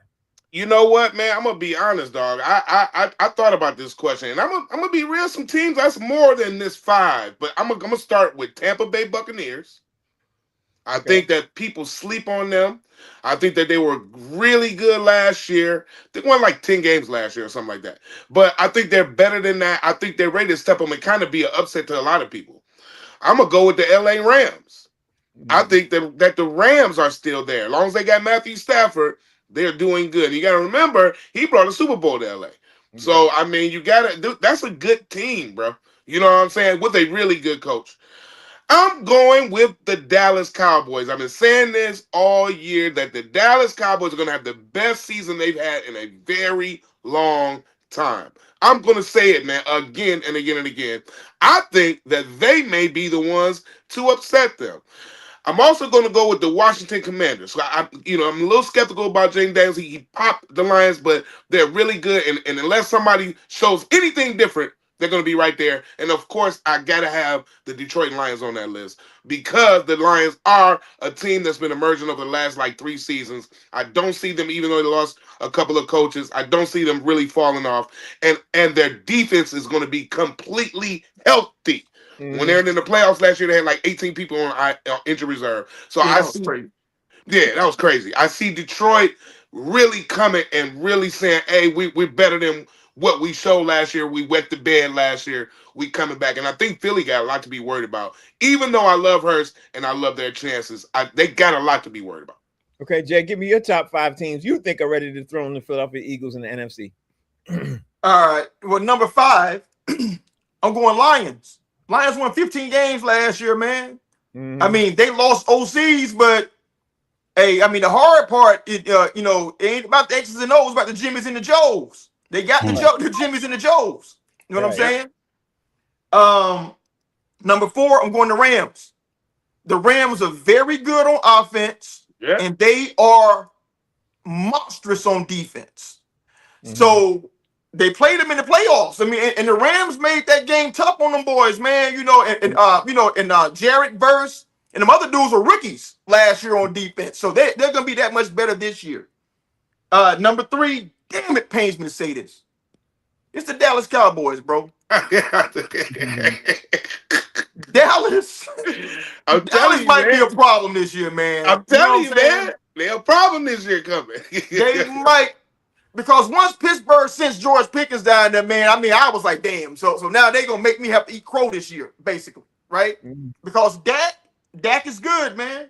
You know what, man? I'm gonna be honest, dog. I thought about this question, and I'm gonna be real. Some teams that's more than this five, but I'm gonna start with Tampa Bay Buccaneers. I Okay. think that people sleep on them. I think that they were really good last year. They won like 10 games last year or something like that. But I think they're better than that. I think they're ready to step up and kind of be an upset to a lot of people. I'm gonna go with the LA Rams. I Mm-hmm. think that the Rams are still there. As long as they got Matthew Stafford, they're doing good. You got to remember, he brought a Super Bowl to LA. Yeah. So, I mean, you got to, that's a good team, bro. You know what I'm saying? With a really good coach. I'm going with the Dallas Cowboys. I've been saying this all year that the Dallas Cowboys are going to have the best season they've had in a very long time. I'm going to say it, man, again and again and again. I think that they may be the ones to upset them. I'm also going to go with the Washington Commanders. So I'm a little skeptical about James Daniels. He popped the Lions, but they're really good. And unless somebody shows anything different, they're going to be right there. And of course, I got to have the Detroit Lions on that list because the Lions are a team that's been emerging over the last like 3 seasons. I don't see them, even though they lost a couple of coaches, I don't see them really falling off. And their defense is going to be completely healthy. When Mm-hmm. they're in the playoffs last year, they had like 18 people on injury reserve. So Yeah, I that was see, crazy. yeah, that was crazy. I see Detroit really coming and really saying, "Hey, we're better than what we showed last year. We wet the bed last year. We coming back." And I think Philly got a lot to be worried about. Even though I love Hurst and I love their chances, they got a lot to be worried about. Okay, Jay, give me your top 5 teams you think are ready to dethrone the Philadelphia Eagles in the NFC. All right. Well, number 5, I'm going Lions. Lions won 15 games last year, man. I Mm-hmm. mean, they lost OCs, but hey, I mean, the hard part, it ain't about the X's and O's, about the Jimmys and the Joes. They got the Hmm. Right. the Jimmys and the Joes. You know what I'm Right. Yep. saying? Um, Number 4, I'm going to Rams. The Rams are very good on offense, Yep. and they are monstrous on defense. Mm-hmm. So they played them in the playoffs. I mean, and the Rams made that game tough on them boys, man. Jarrett Verse and them other dudes were rookies last year on defense. So they're gonna be that much better this year. Number 3, damn it, pains me to say this. It's the Dallas Cowboys, bro. Mm-hmm. Dallas, I'm telling Dallas you, might be man. a problem this year, man. I'm You know telling what you, I'm man. saying? They're a problem this year coming. They might, because once Pittsburgh sent George Pickens down there, man, I mean, I was like, damn. So now they gonna make me have to eat crow this year, basically, right? Because Dak is good, man.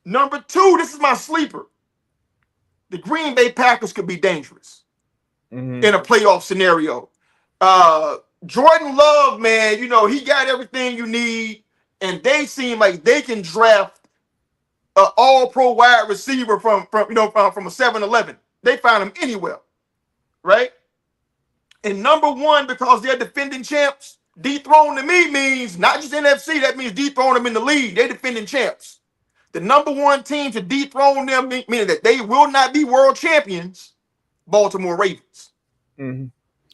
Number 2, this is my sleeper. The Green Bay Packers could be dangerous Mm-hmm. in a playoff scenario. Uh, Jordan Love, man, he got everything you need, and they seem like they can draft an all-pro wide receiver from a 7-Eleven. They find him anywhere, right? And number 1, because they're defending champs, dethrone to me means not just NFC, that means dethrone them in the league. They're defending champs. The number 1 team to dethrone them, meaning that they will not be world champions, Baltimore Ravens. Mm-hmm.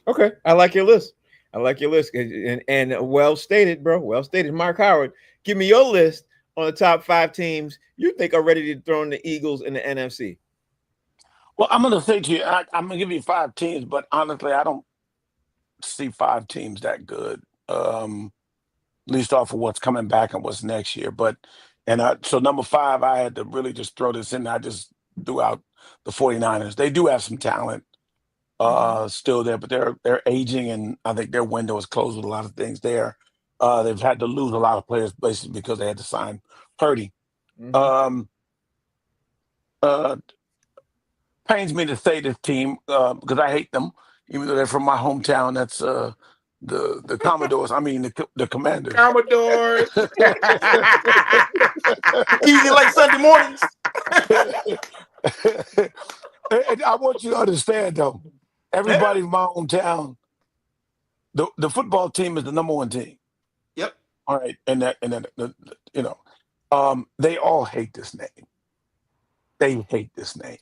Okay, I like your list. I like your list, and well stated, bro. Well stated, Mark Howard. Give me your list on the top 5 teams you think are ready to dethrone the Eagles in the NFC. Well, I'm going to say to you, I'm going to give you 5 teams, but honestly, I don't see 5 teams that good. At least off of what's coming back and what's next year. So number 5, I had to really just throw this in. I just threw out the 49ers. They do have some talent still there, but they're aging, and I think their window is closed with a lot of things there. They've had to lose a lot of players basically because they had to sign Purdy. Mm-hmm. Um, uh, Pains me to say this team because I hate them, even though they're from my hometown. That's the Commodores. I mean the Commanders. Commodores. Eating like Sunday mornings. And I want you to understand, though, Yeah. everybody in my hometown, the football team is the number 1 team. Yep. All right, and they all hate this name. They hate this name.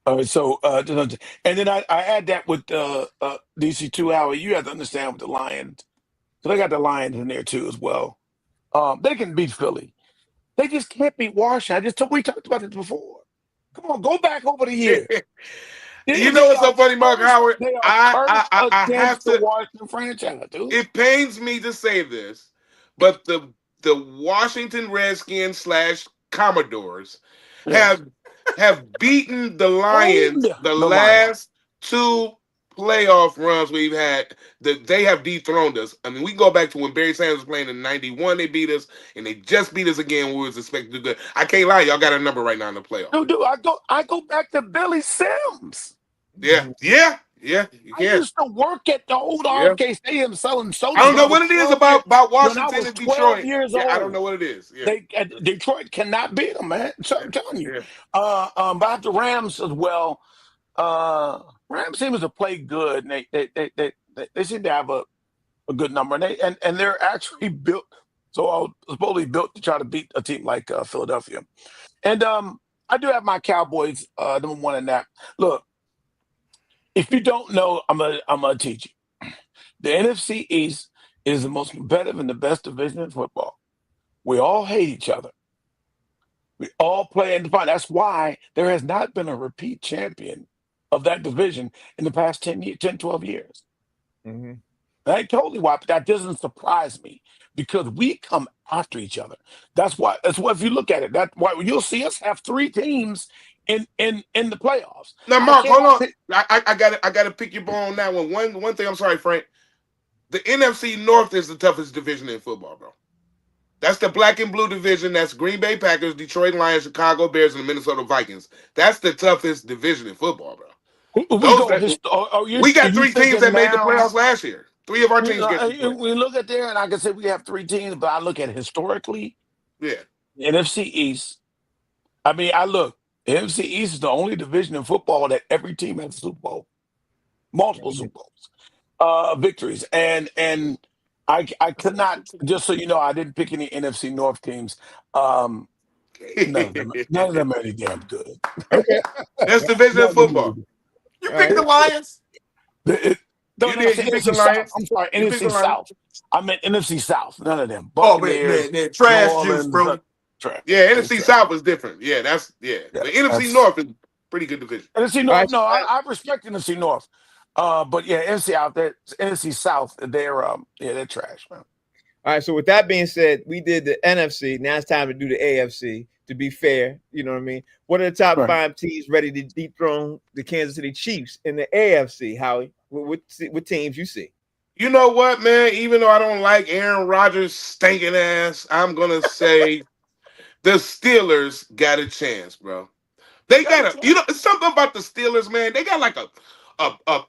All right, so and then I add that with DC2 Hour. You have to understand with the Lions. So they got the Lions in there too as well. They can beat Philly. They just can't beat Washington. We talked about this before. Come on, go back over the years. They, You know they what's so are funny, Mark cursed. Howard? They are cursed I have against the to. Washington franchise, dude. It pains me to say this, but the Washington Redskins slash Commodores Yes. have beaten the Owned Lions the the Lions. last two playoff runs we've had. That they have dethroned us. I mean, we go back to when Barry Sanders was playing in '91. They beat us, and they just beat us again when we was expected to do good. I can't lie, y'all got a number right now in the playoff. Dude, I go back to Billy Sims. Yeah, Mhm. yeah, yeah. You I can. used to work at the old Yeah. RFK Stadium selling I sodas don't when I know was what it is 12 years about when I Washington was and 12 Detroit. years Yeah, I don't old. know what it is. Yeah, Detroit cannot beat them, man. So yeah, I'm telling you. yeah. About the Rams as well. Rams seems to play good, and they seem to have a good number, and they're actually built. So supposedly built to try to beat a team like Philadelphia. And I do have my Cowboys number one in that. Look, if you don't know, I'm gonna teach you. The NFC East is the most competitive and the best division in football. We all hate each other. We all play in the fight. That's why there has not been a repeat champion of that division in the past 12 years. Mhm. And I totally why, but that doesn't surprise me because we come after each other. That's why if you look at it, that's why you'll see us have three teams in the playoffs. Now, I Mark, hold cannot on. pick I got to pick your bone on that one. One thing. I'm sorry, Frank. The NFC North is the toughest division in football, bro. That's the black and blue division. That's Green Bay Packers, Detroit Lions, Chicago Bears, and the Minnesota Vikings. That's the toughest division in football, bro. we Those go that you we got you three teams thinking that made the now playoffs last year. Three of our teams get to play. we look at there and I can say we have three teams, but I look at historically, Yeah. NFC East. I mean, I look, NFC East is the only division in football that every team has a Super Bowl, multiple Mhm. Super Bowls, victories, and I could not. Just so you know, I didn't pick any NFC North teams. Um, none of them are any damn good. Okay. That's division None of of them are any football. good. You All picked right. the Lions. It- no, You no, I did. said You picked the NFC South. Lions. I'm sorry, You picked NFC the Lions. South. I meant NFC South. None of them. Oh, man, Buccaneers, man, New trash juice, Orleans, bro. trash. Yeah, It's NFC trash. South is different. Yeah, that's yeah. Yeah, But NFC that's North is pretty good division. NFC All North. right. No, I respect NFC North. But yeah, NFC out there, NFC South, they're trash, man. All right. So with that being said, we did the NFC. Now it's time to do the AFC. To be fair, you know what I mean. What are the top Right. five teams ready to dethrone the Kansas City Chiefs in the AFC? Howie, what teams you see? You know what, man? Even though I don't like Aaron Rodgers' stinking ass, I'm gonna say the Steelers got a chance, bro. They got a, it's something about the Steelers, man. They got like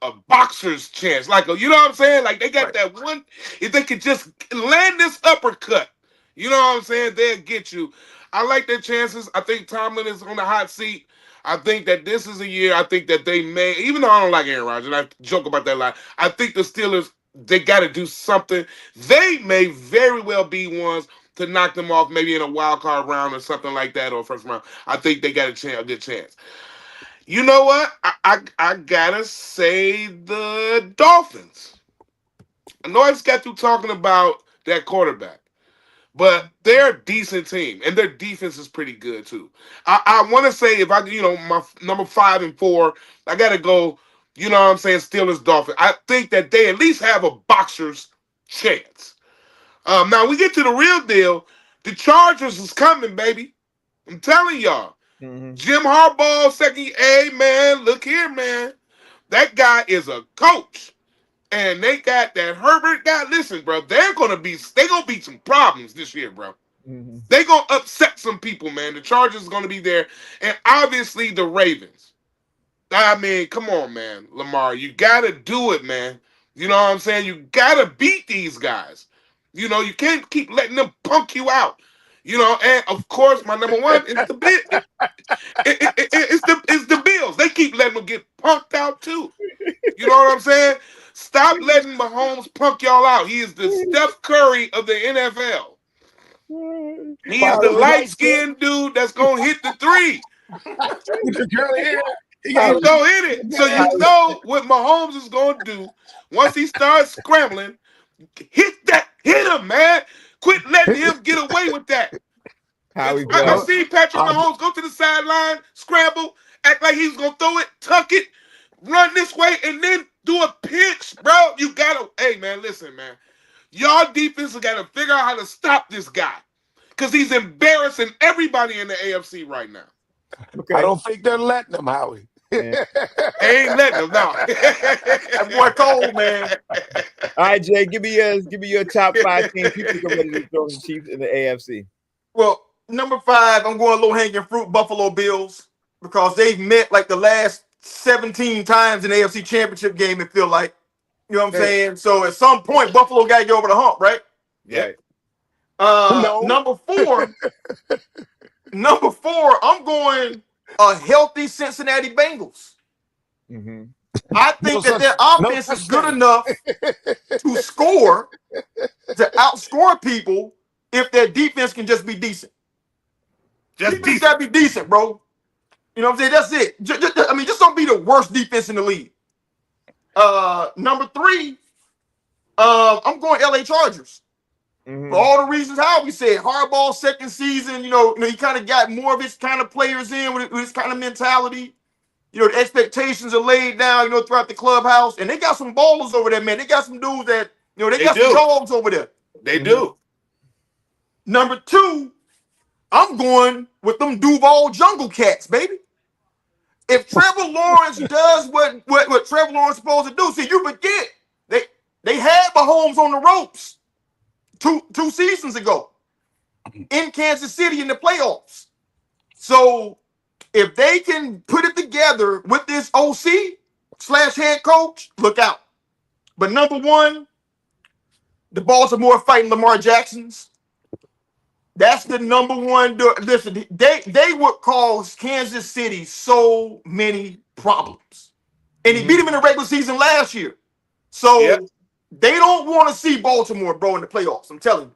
a boxer's chance, like you know what I'm saying? Like they got Right. that one. If they could just land this uppercut, you know what I'm saying? They'll get you. I like their chances. I think Tomlin is on the hot seat. I think that this is a year. I think that they may, even though I don't like Aaron Rodgers, and I joke about that a lot. I think the Steelers they got to do something. They may very well be ones to knock them off, maybe in a wild card round or something like that, or first round. I think they got a good chance. You know what? I gotta say the Dolphins. I know I just got through talking about that quarterback, but they're a decent team, and their defense is pretty good too. I want to say if I, my number 5 and 4, I gotta go. You know what I'm saying? Steelers, Dolphins. I think that they at least have a boxer's chance. Now we get to the real deal. The Chargers is coming, baby. I'm telling y'all. Mm-hmm. Jim Harbaugh, second. Hey, man, look here, man. That guy is a coach. And they got that Herbert guy. Listen, bro, they gonna be some problems this year, bro. Mm-hmm. They gonna upset some people, man. The Chargers is gonna be there. And obviously the Ravens. I mean, come on, man. Lamar, you gotta do it, man. You know what I'm saying? You gotta beat these guys. You can't keep letting them punk you out. And of course, my number one is it's the Bills. They keep letting them get punked out too. You know what I'm saying? Stop letting Mahomes punk y'all out. He is the Steph Curry of the NFL. He is Wow, the look, light nice kid skinned dude that's gonna hit the three. with your curly hair. He got He's Howie, gonna hit it. So you know what Mahomes is gonna do once he starts scrambling. hit him, man. Quit letting him get away with that. Howie I Bell. seen Patrick Uh, Mahomes go to the sideline, scramble, act like he's gonna throw it, tuck it, run this way, and then do a pitch, bro. You gotta, hey man, listen, man. Y'all defense gotta figure out how to stop this guy. Because he's embarrassing everybody in the AFC right now. I Okay. don't think they're letting him, Howie. Yeah. They ain't letting him, no. That boy cold, man. All right, Jay, give me your top 5 teams you think are ready to throw the Chiefs in the AFC. Well, number 5, I'm going low hanging fruit, Buffalo Bills, because they've met like the last 17 times in the AFC Championship game. It feel like, you know what I'm saying. So at some point, Buffalo got to get over the hump, right? Yep. No. Number 4, I'm going a healthy Cincinnati Bengals. Mm-hmm. I think that their offense is good enough to score, to outscore people if their defense can just be decent. Defense gotta be decent, bro. You know what I'm saying? That's it. Just don't be the worst defense in the league. Number 3, I'm going LA Chargers. Mm-hmm. For all the reasons how we said Harbaugh second season, you know, he kind of got more of his kind of players in with his kind of mentality. You know, the expectations are laid down, you know, throughout the clubhouse. And they got some ballers over there, man. They got some dudes that, you know, they got some dogs over there. They do. Number 2, I'm going with them Duval Jungle Cats, baby. If Trevor Lawrence does what Trevor Lawrence is supposed to do, see, you forget they had Mahomes on the ropes two seasons ago in Kansas City in the playoffs. So if they can put it together with this OC/head coach, look out. But number 1, the Baltimore fighting Lamar Jacksons. That's the number 1. Listen, they would cause Kansas City so many problems. And he beat him in the regular season last year. So they don't want to see Baltimore, bro, in the playoffs. I'm telling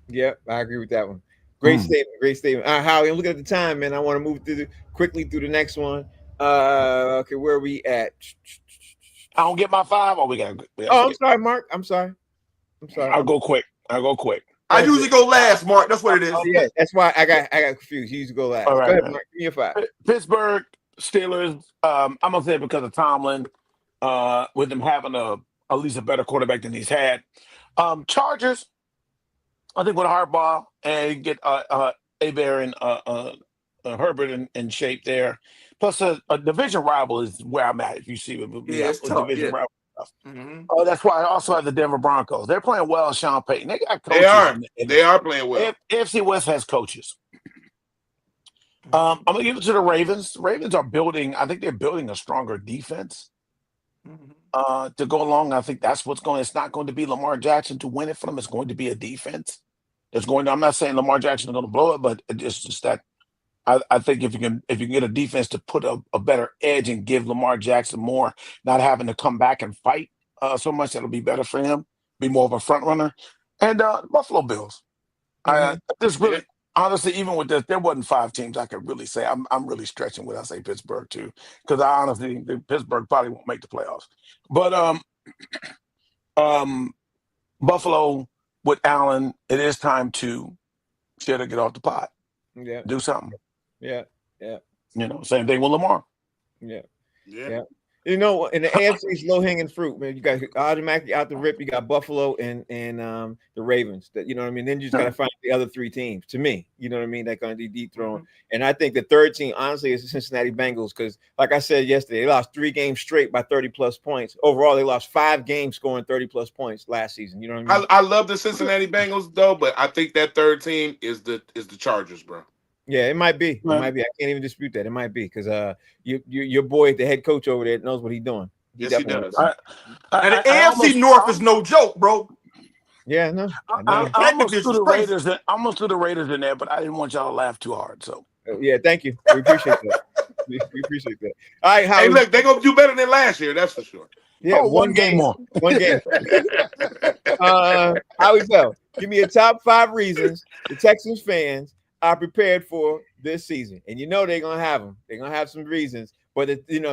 you. Yep, I agree with that one. Great statement. Great statement. Howie, I'm looking at the time, man. I want to move quickly through the next one. Okay, where are we at? I don't get my 5. Or we got. I'm sorry, Mark. I'm sorry. I'll go quick. I usually go last, Mark. That's what it is. Yeah, that's why I got confused. You used to go last. All right, go ahead, man. Mark. Give me your 5. Pittsburgh Steelers. I'm gonna say because of Tomlin, with them having at least a better quarterback than he's had. Chargers. I think with Harbaugh and get Abear and Herbert in shape there. Plus a division rival is where I'm at. If you see it's a tough, division rival. Mm-hmm. That's why I also have the Denver Broncos. They're playing well, Sean Payton. They got coaches. They are playing well. AFC West has coaches. I'm gonna give it to the Ravens. The Ravens are building. I think they're building a stronger defense to go along. I think that's what's going. It's not going to be Lamar Jackson to win it for them. It's going to be a defense. It's going to. I'm not saying Lamar Jackson is going to blow it, but it's just that I think if you can get a defense to put a better edge and give Lamar Jackson more, not having to come back and fight so much, that'll be better for him. Be more of a front runner. And Buffalo Bills. This really. Honestly, even with this, there wasn't 5 teams I could really say. I'm really stretching when I say Pittsburgh too, because I honestly think Pittsburgh probably won't make the playoffs. But Buffalo with Allen, it is time to get off the pot. Yeah, do something. Yeah. You know, same thing with Lamar. Yeah. You know, in the AFC, it's low hanging fruit, man. You got automatically out the rip. You got Buffalo and the Ravens. That, you know what I mean. Then you just got to find the other 3 teams. To me, you know what I mean. That going to be dethroned. And I think the 3rd team, honestly, is the Cincinnati Bengals because, like I said yesterday, they lost 3 games straight by 30+ points. Overall, they lost 5 games scoring 30+ points last season. You know what I mean. I love the Cincinnati Bengals though, but I think that 3rd team is the Chargers, bro. Yeah, it might be. It might be. I can't even dispute that. It might be because your boy, the head coach over there, knows what he's doing. Yes, he does. And the AFC North is no joke, bro. Yeah, no. I almost threw the Raiders. I almost threw the Raiders in there, but I didn't want y'all to laugh too hard. So yeah, thank you. We appreciate that. we appreciate that. All right, hey, look, they're gonna do better than last year. That's for sure. Yeah, one game more. One game. Howie Bell, give me a top 5 reasons the Texans fans are prepared for this season, and you know they're gonna have them. They're gonna have some reasons But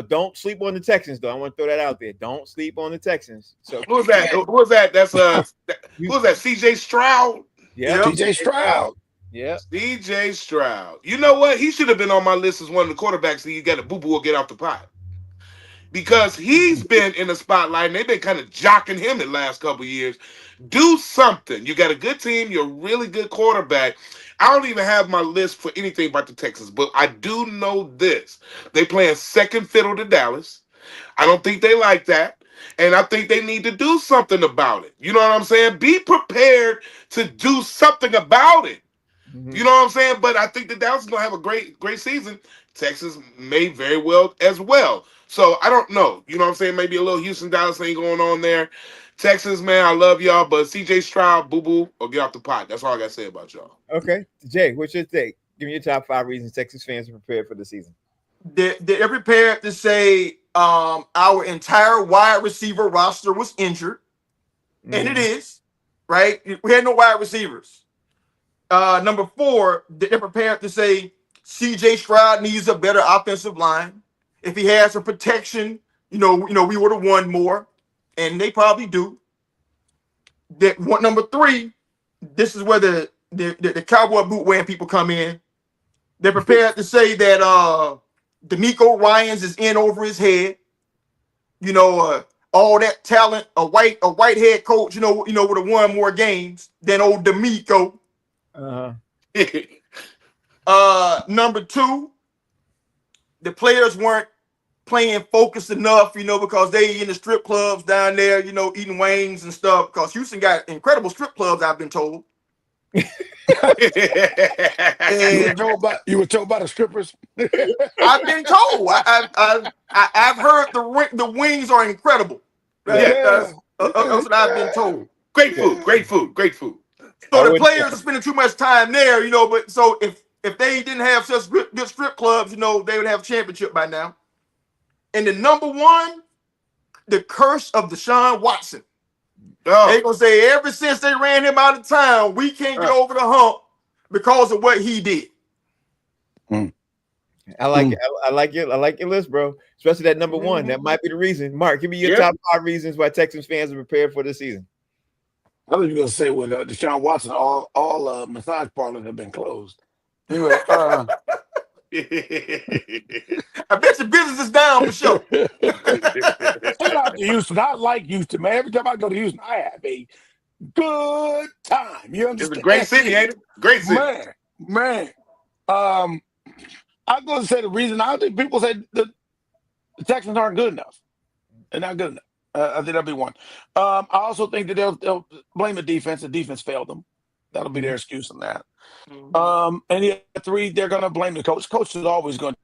don't sleep on the Texans, though. I want to throw that out there. Don't sleep on the Texans. So Who was that? Who was that? That's who was that? C.J. Stroud. Yep, Yep. CJ CJ Stroud. Stroud. Yep. C.J. Stroud. You know what? He should have been on my list as one of the quarterbacks that you got a boo boo or get off the pot. Because he's been in the spotlight and they've been kind of jocking him the last couple of years. Do something. You got a good team. You're a really good quarterback. I don't even have my list for anything about the Texans, but I do know this. They playing second fiddle to Dallas. I don't think they like that. And I think they need to do something about it. You know what I'm saying? Be prepared to do something about it. You Mhm. know what I'm saying? But I think that Dallas is gonna have a great season. Texas may very well as well. So I don't know. You know what I'm saying? Maybe a little Houston Dallas thing going on there. Texas, man, I love y'all, but CJ Stroud, boo boo, or get off the pot. That's all I gotta say about y'all. Okay, Jay, what's your take? Give me your top 5 reasons Texas fans are prepared for the season. They're prepared to say our entire wide receiver roster was injured, and it Mhm. is, right? We had no wide receivers. Number 4, they're prepared to say CJ Stroud needs a better offensive line. If he had some protection, we would have won more, and they probably do. Number 3, this is where the cowboy boot wearing people come in. They're prepared to say that D'Amico Ryans is in over his head. All that talent, a white head coach, would have won more games than old D'Amico. Uh-huh. Number 2, the players weren't playing focused enough, because they in the strip clubs down there, eating wings and stuff. Because Houston got incredible strip clubs, I've been told. And You were told about the strippers. I've been told. I've heard the wings are incredible. Yeah. That's what I've been told. Great food, great food, great food. So I the would. players are spending too much time there, But so if they didn't have such good strip clubs, they would have a championship by now. And the number 1, the curse of Deshaun Watson. They Oh, gonna say ever since they ran him out of town, we can't get over the hump because of what he did. Mm. I like it. I like it. I like your list, bro. Especially that number 1. That Mhm. might be the reason. Mark, give me your yeah. top 5 reasons why Texans fans are prepared for the season. I was going to say with Deshaun Watson, all massage parlors have been closed. Anyway, I bet your business is down for sure. shout out to Houston. I like Houston, man. Every time I go to Houston, I have a good time. You It's a great understand? city, ain't it? Great city. Man. Um, I'm going to say the reason I think people say the Texans aren't good enough. They're not good enough. I think that'll be one. I also think that they'll blame the defense. The defense failed them. That'll be their excuse on that. And the 3, they're going to blame the coach. Coach is always going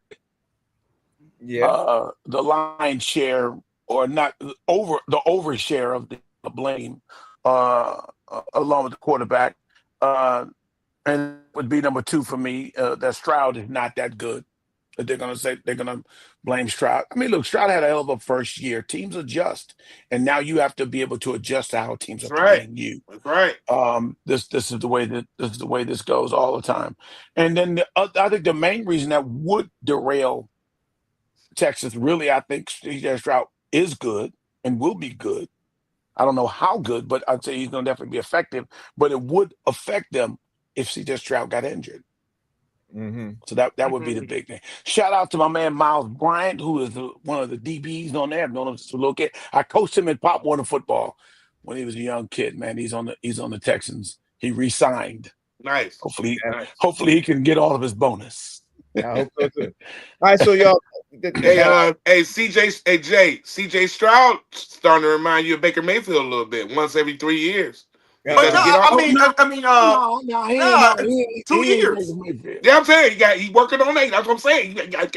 Yeah. the line share or not the overshare of the blame along with the quarterback. And would be number 2 for me. That Stroud is not that good. They're going to say they're going to blame Stroud. I mean, look, Stroud had a hell of a first year. Teams adjust, and now you have to be able to adjust to how teams That's are right. playing you. That's right. This is the way this goes all the time. And then I think the main reason that would derail Texas, really, I think CJ Stroud is good and will be good. I don't know how good, but I'd say he's going to definitely be effective. But it would affect them if CJ Stroud got injured. Mm-hmm. So that would be the big thing. Shout out to my man Miles Bryant, who is one of the DBs on there. I've known him since a little kid. I coached him in Pop Warner football when he was a young kid. Man, he's on the Texans. He re-signed. Nice. Hopefully, Nice. hopefully he can get all of his bonus. I hope so too. All right, so y'all. Hey, CJ Stroud starting to remind you of Baker Mayfield a little bit. Once every 3 years, he But got no, to get off. No, it's 2 he ain't years. Baker Mayfield. Yeah, I'm saying he working on that. That's what I'm saying. You got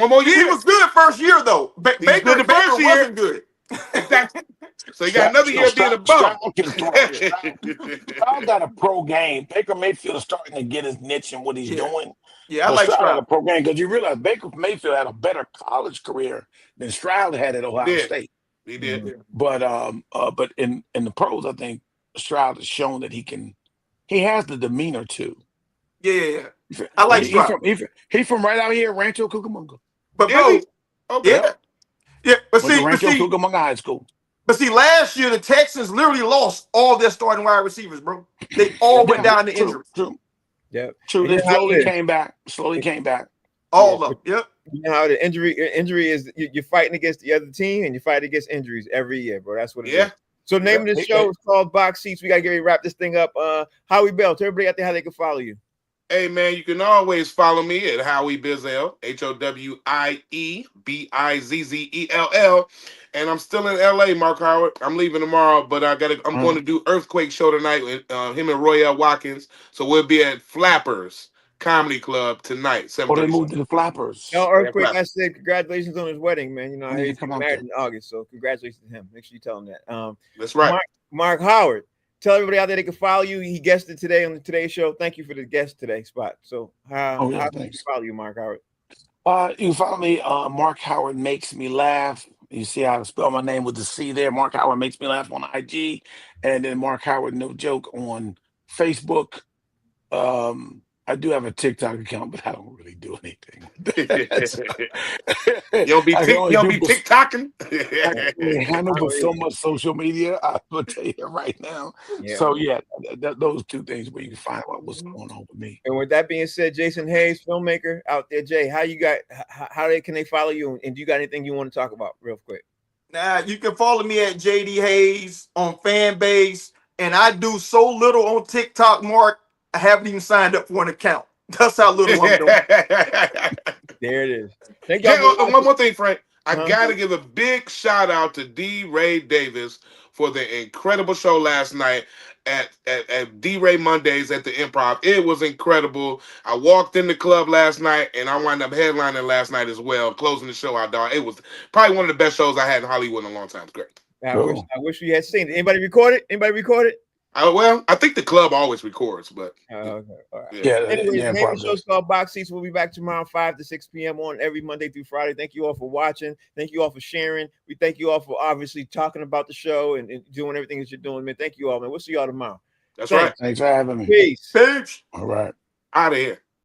one more He year. was good first year though. He's good the first year. wasn't good. Exactly. So you got another year of being a bum. Stroud can throw. Stroud got a pro game. Baker Mayfield is starting to get his niche in what he's Yeah. doing. Yeah, I But like Stroud had a Stroud. pro game because you realize Baker Mayfield had a better college career than Stroud had at Ohio did. State. He did. Mhm. But in the pros, I think Stroud has shown that he has the demeanor too. Yeah. I like Stroud. He from right out here, Rancho Cucamonga. But Yeah, bro, Okay. Yeah, yeah. But Went to see, but Rancho see, Cucamonga High School. but see, last year the Texans literally lost all their starting wide receivers, bro. They all went Yeah, down to true, injuries. true, Yep. true. And you They know how slowly it is. came back. Slowly came back. Yeah, All of but them. Yep. you know how the injury is. You're fighting against the other team, and you fight against injuries every year, bro. That's what it is. Yeah. So, name Yeah. of the Hey, show is called Box Seats. We gotta get ready to wrap this thing up. Howie Bell, tell everybody out there how they can follow you. Hey man, you can always follow me at Howie Bizzell, HOWIEBIZZELL. And I'm still in LA, Mark Howard. I'm leaving tomorrow, but I'm going to do Earthquake show tonight with him and Royale Watkins. So we'll be at Flappers Comedy Club tonight, Oh, they 7:30 show. moved to the No, Flappers. Yeah, Earthquake. I Flappers. said congratulations on his wedding, man. You know, I I need heard to he's come getting out married there. in August, so congratulations to him. Make sure you tell him that. That's right. Mark Howard, tell everybody out there they can follow you. He guested today on the Today Show. Thank you for the guest today spot. So Oh how yeah, can you thanks. follow you, Mark Howard? You can follow me. Mark Howard makes me laugh. You see how I spell my name with the C there. Mark Howard makes me laugh on IG, and then Mark Howard no joke on Facebook. I do have a TikTok account, but I don't really do anything with that. So, I can You only don't do. be TikToking. I can only handle I but don't so much social media. I will tell you right now. Yeah. So yeah, those two things where you can find out what's going on with me. And with that being said, Jason Hayes, filmmaker out there, Jay, how you got? How they can they follow you? And do you got anything you want to talk about, real quick? Now you can follow me at JD Hayes on Fanbase, and I do so little on TikTok, Mark. I haven't even signed up for an account. That's how little I'm doing. There it is. Thank y'all Jay, for watching. one more thing, Frank. I Uh-huh. got to give a big shout out to D. Ray Davis for the incredible show last night at D. Ray Mondays at the Improv. It was incredible. I walked in the club last night and I wound up headlining last night as well, closing the show out, dog. It was probably one of the best shows I had in Hollywood in a long time. It's great. Cool. I wish we had seen it. Anybody record it? Anybody record it? Well, I think the club always records, but Okay. All right. yeah. Yeah, Anyways, yeah, name of the probably. show's called Box Seats. We'll be back tomorrow, 5 to 6 p.m. on every Monday through Friday. Thank you all for watching. Thank you all for sharing. We thank you all for obviously talking about the show and doing everything that you're doing, man. Thank you all, man. We'll see y'all tomorrow. That's right. Thanks. Thanks for having me. Peace. Peace. All right. Out of here.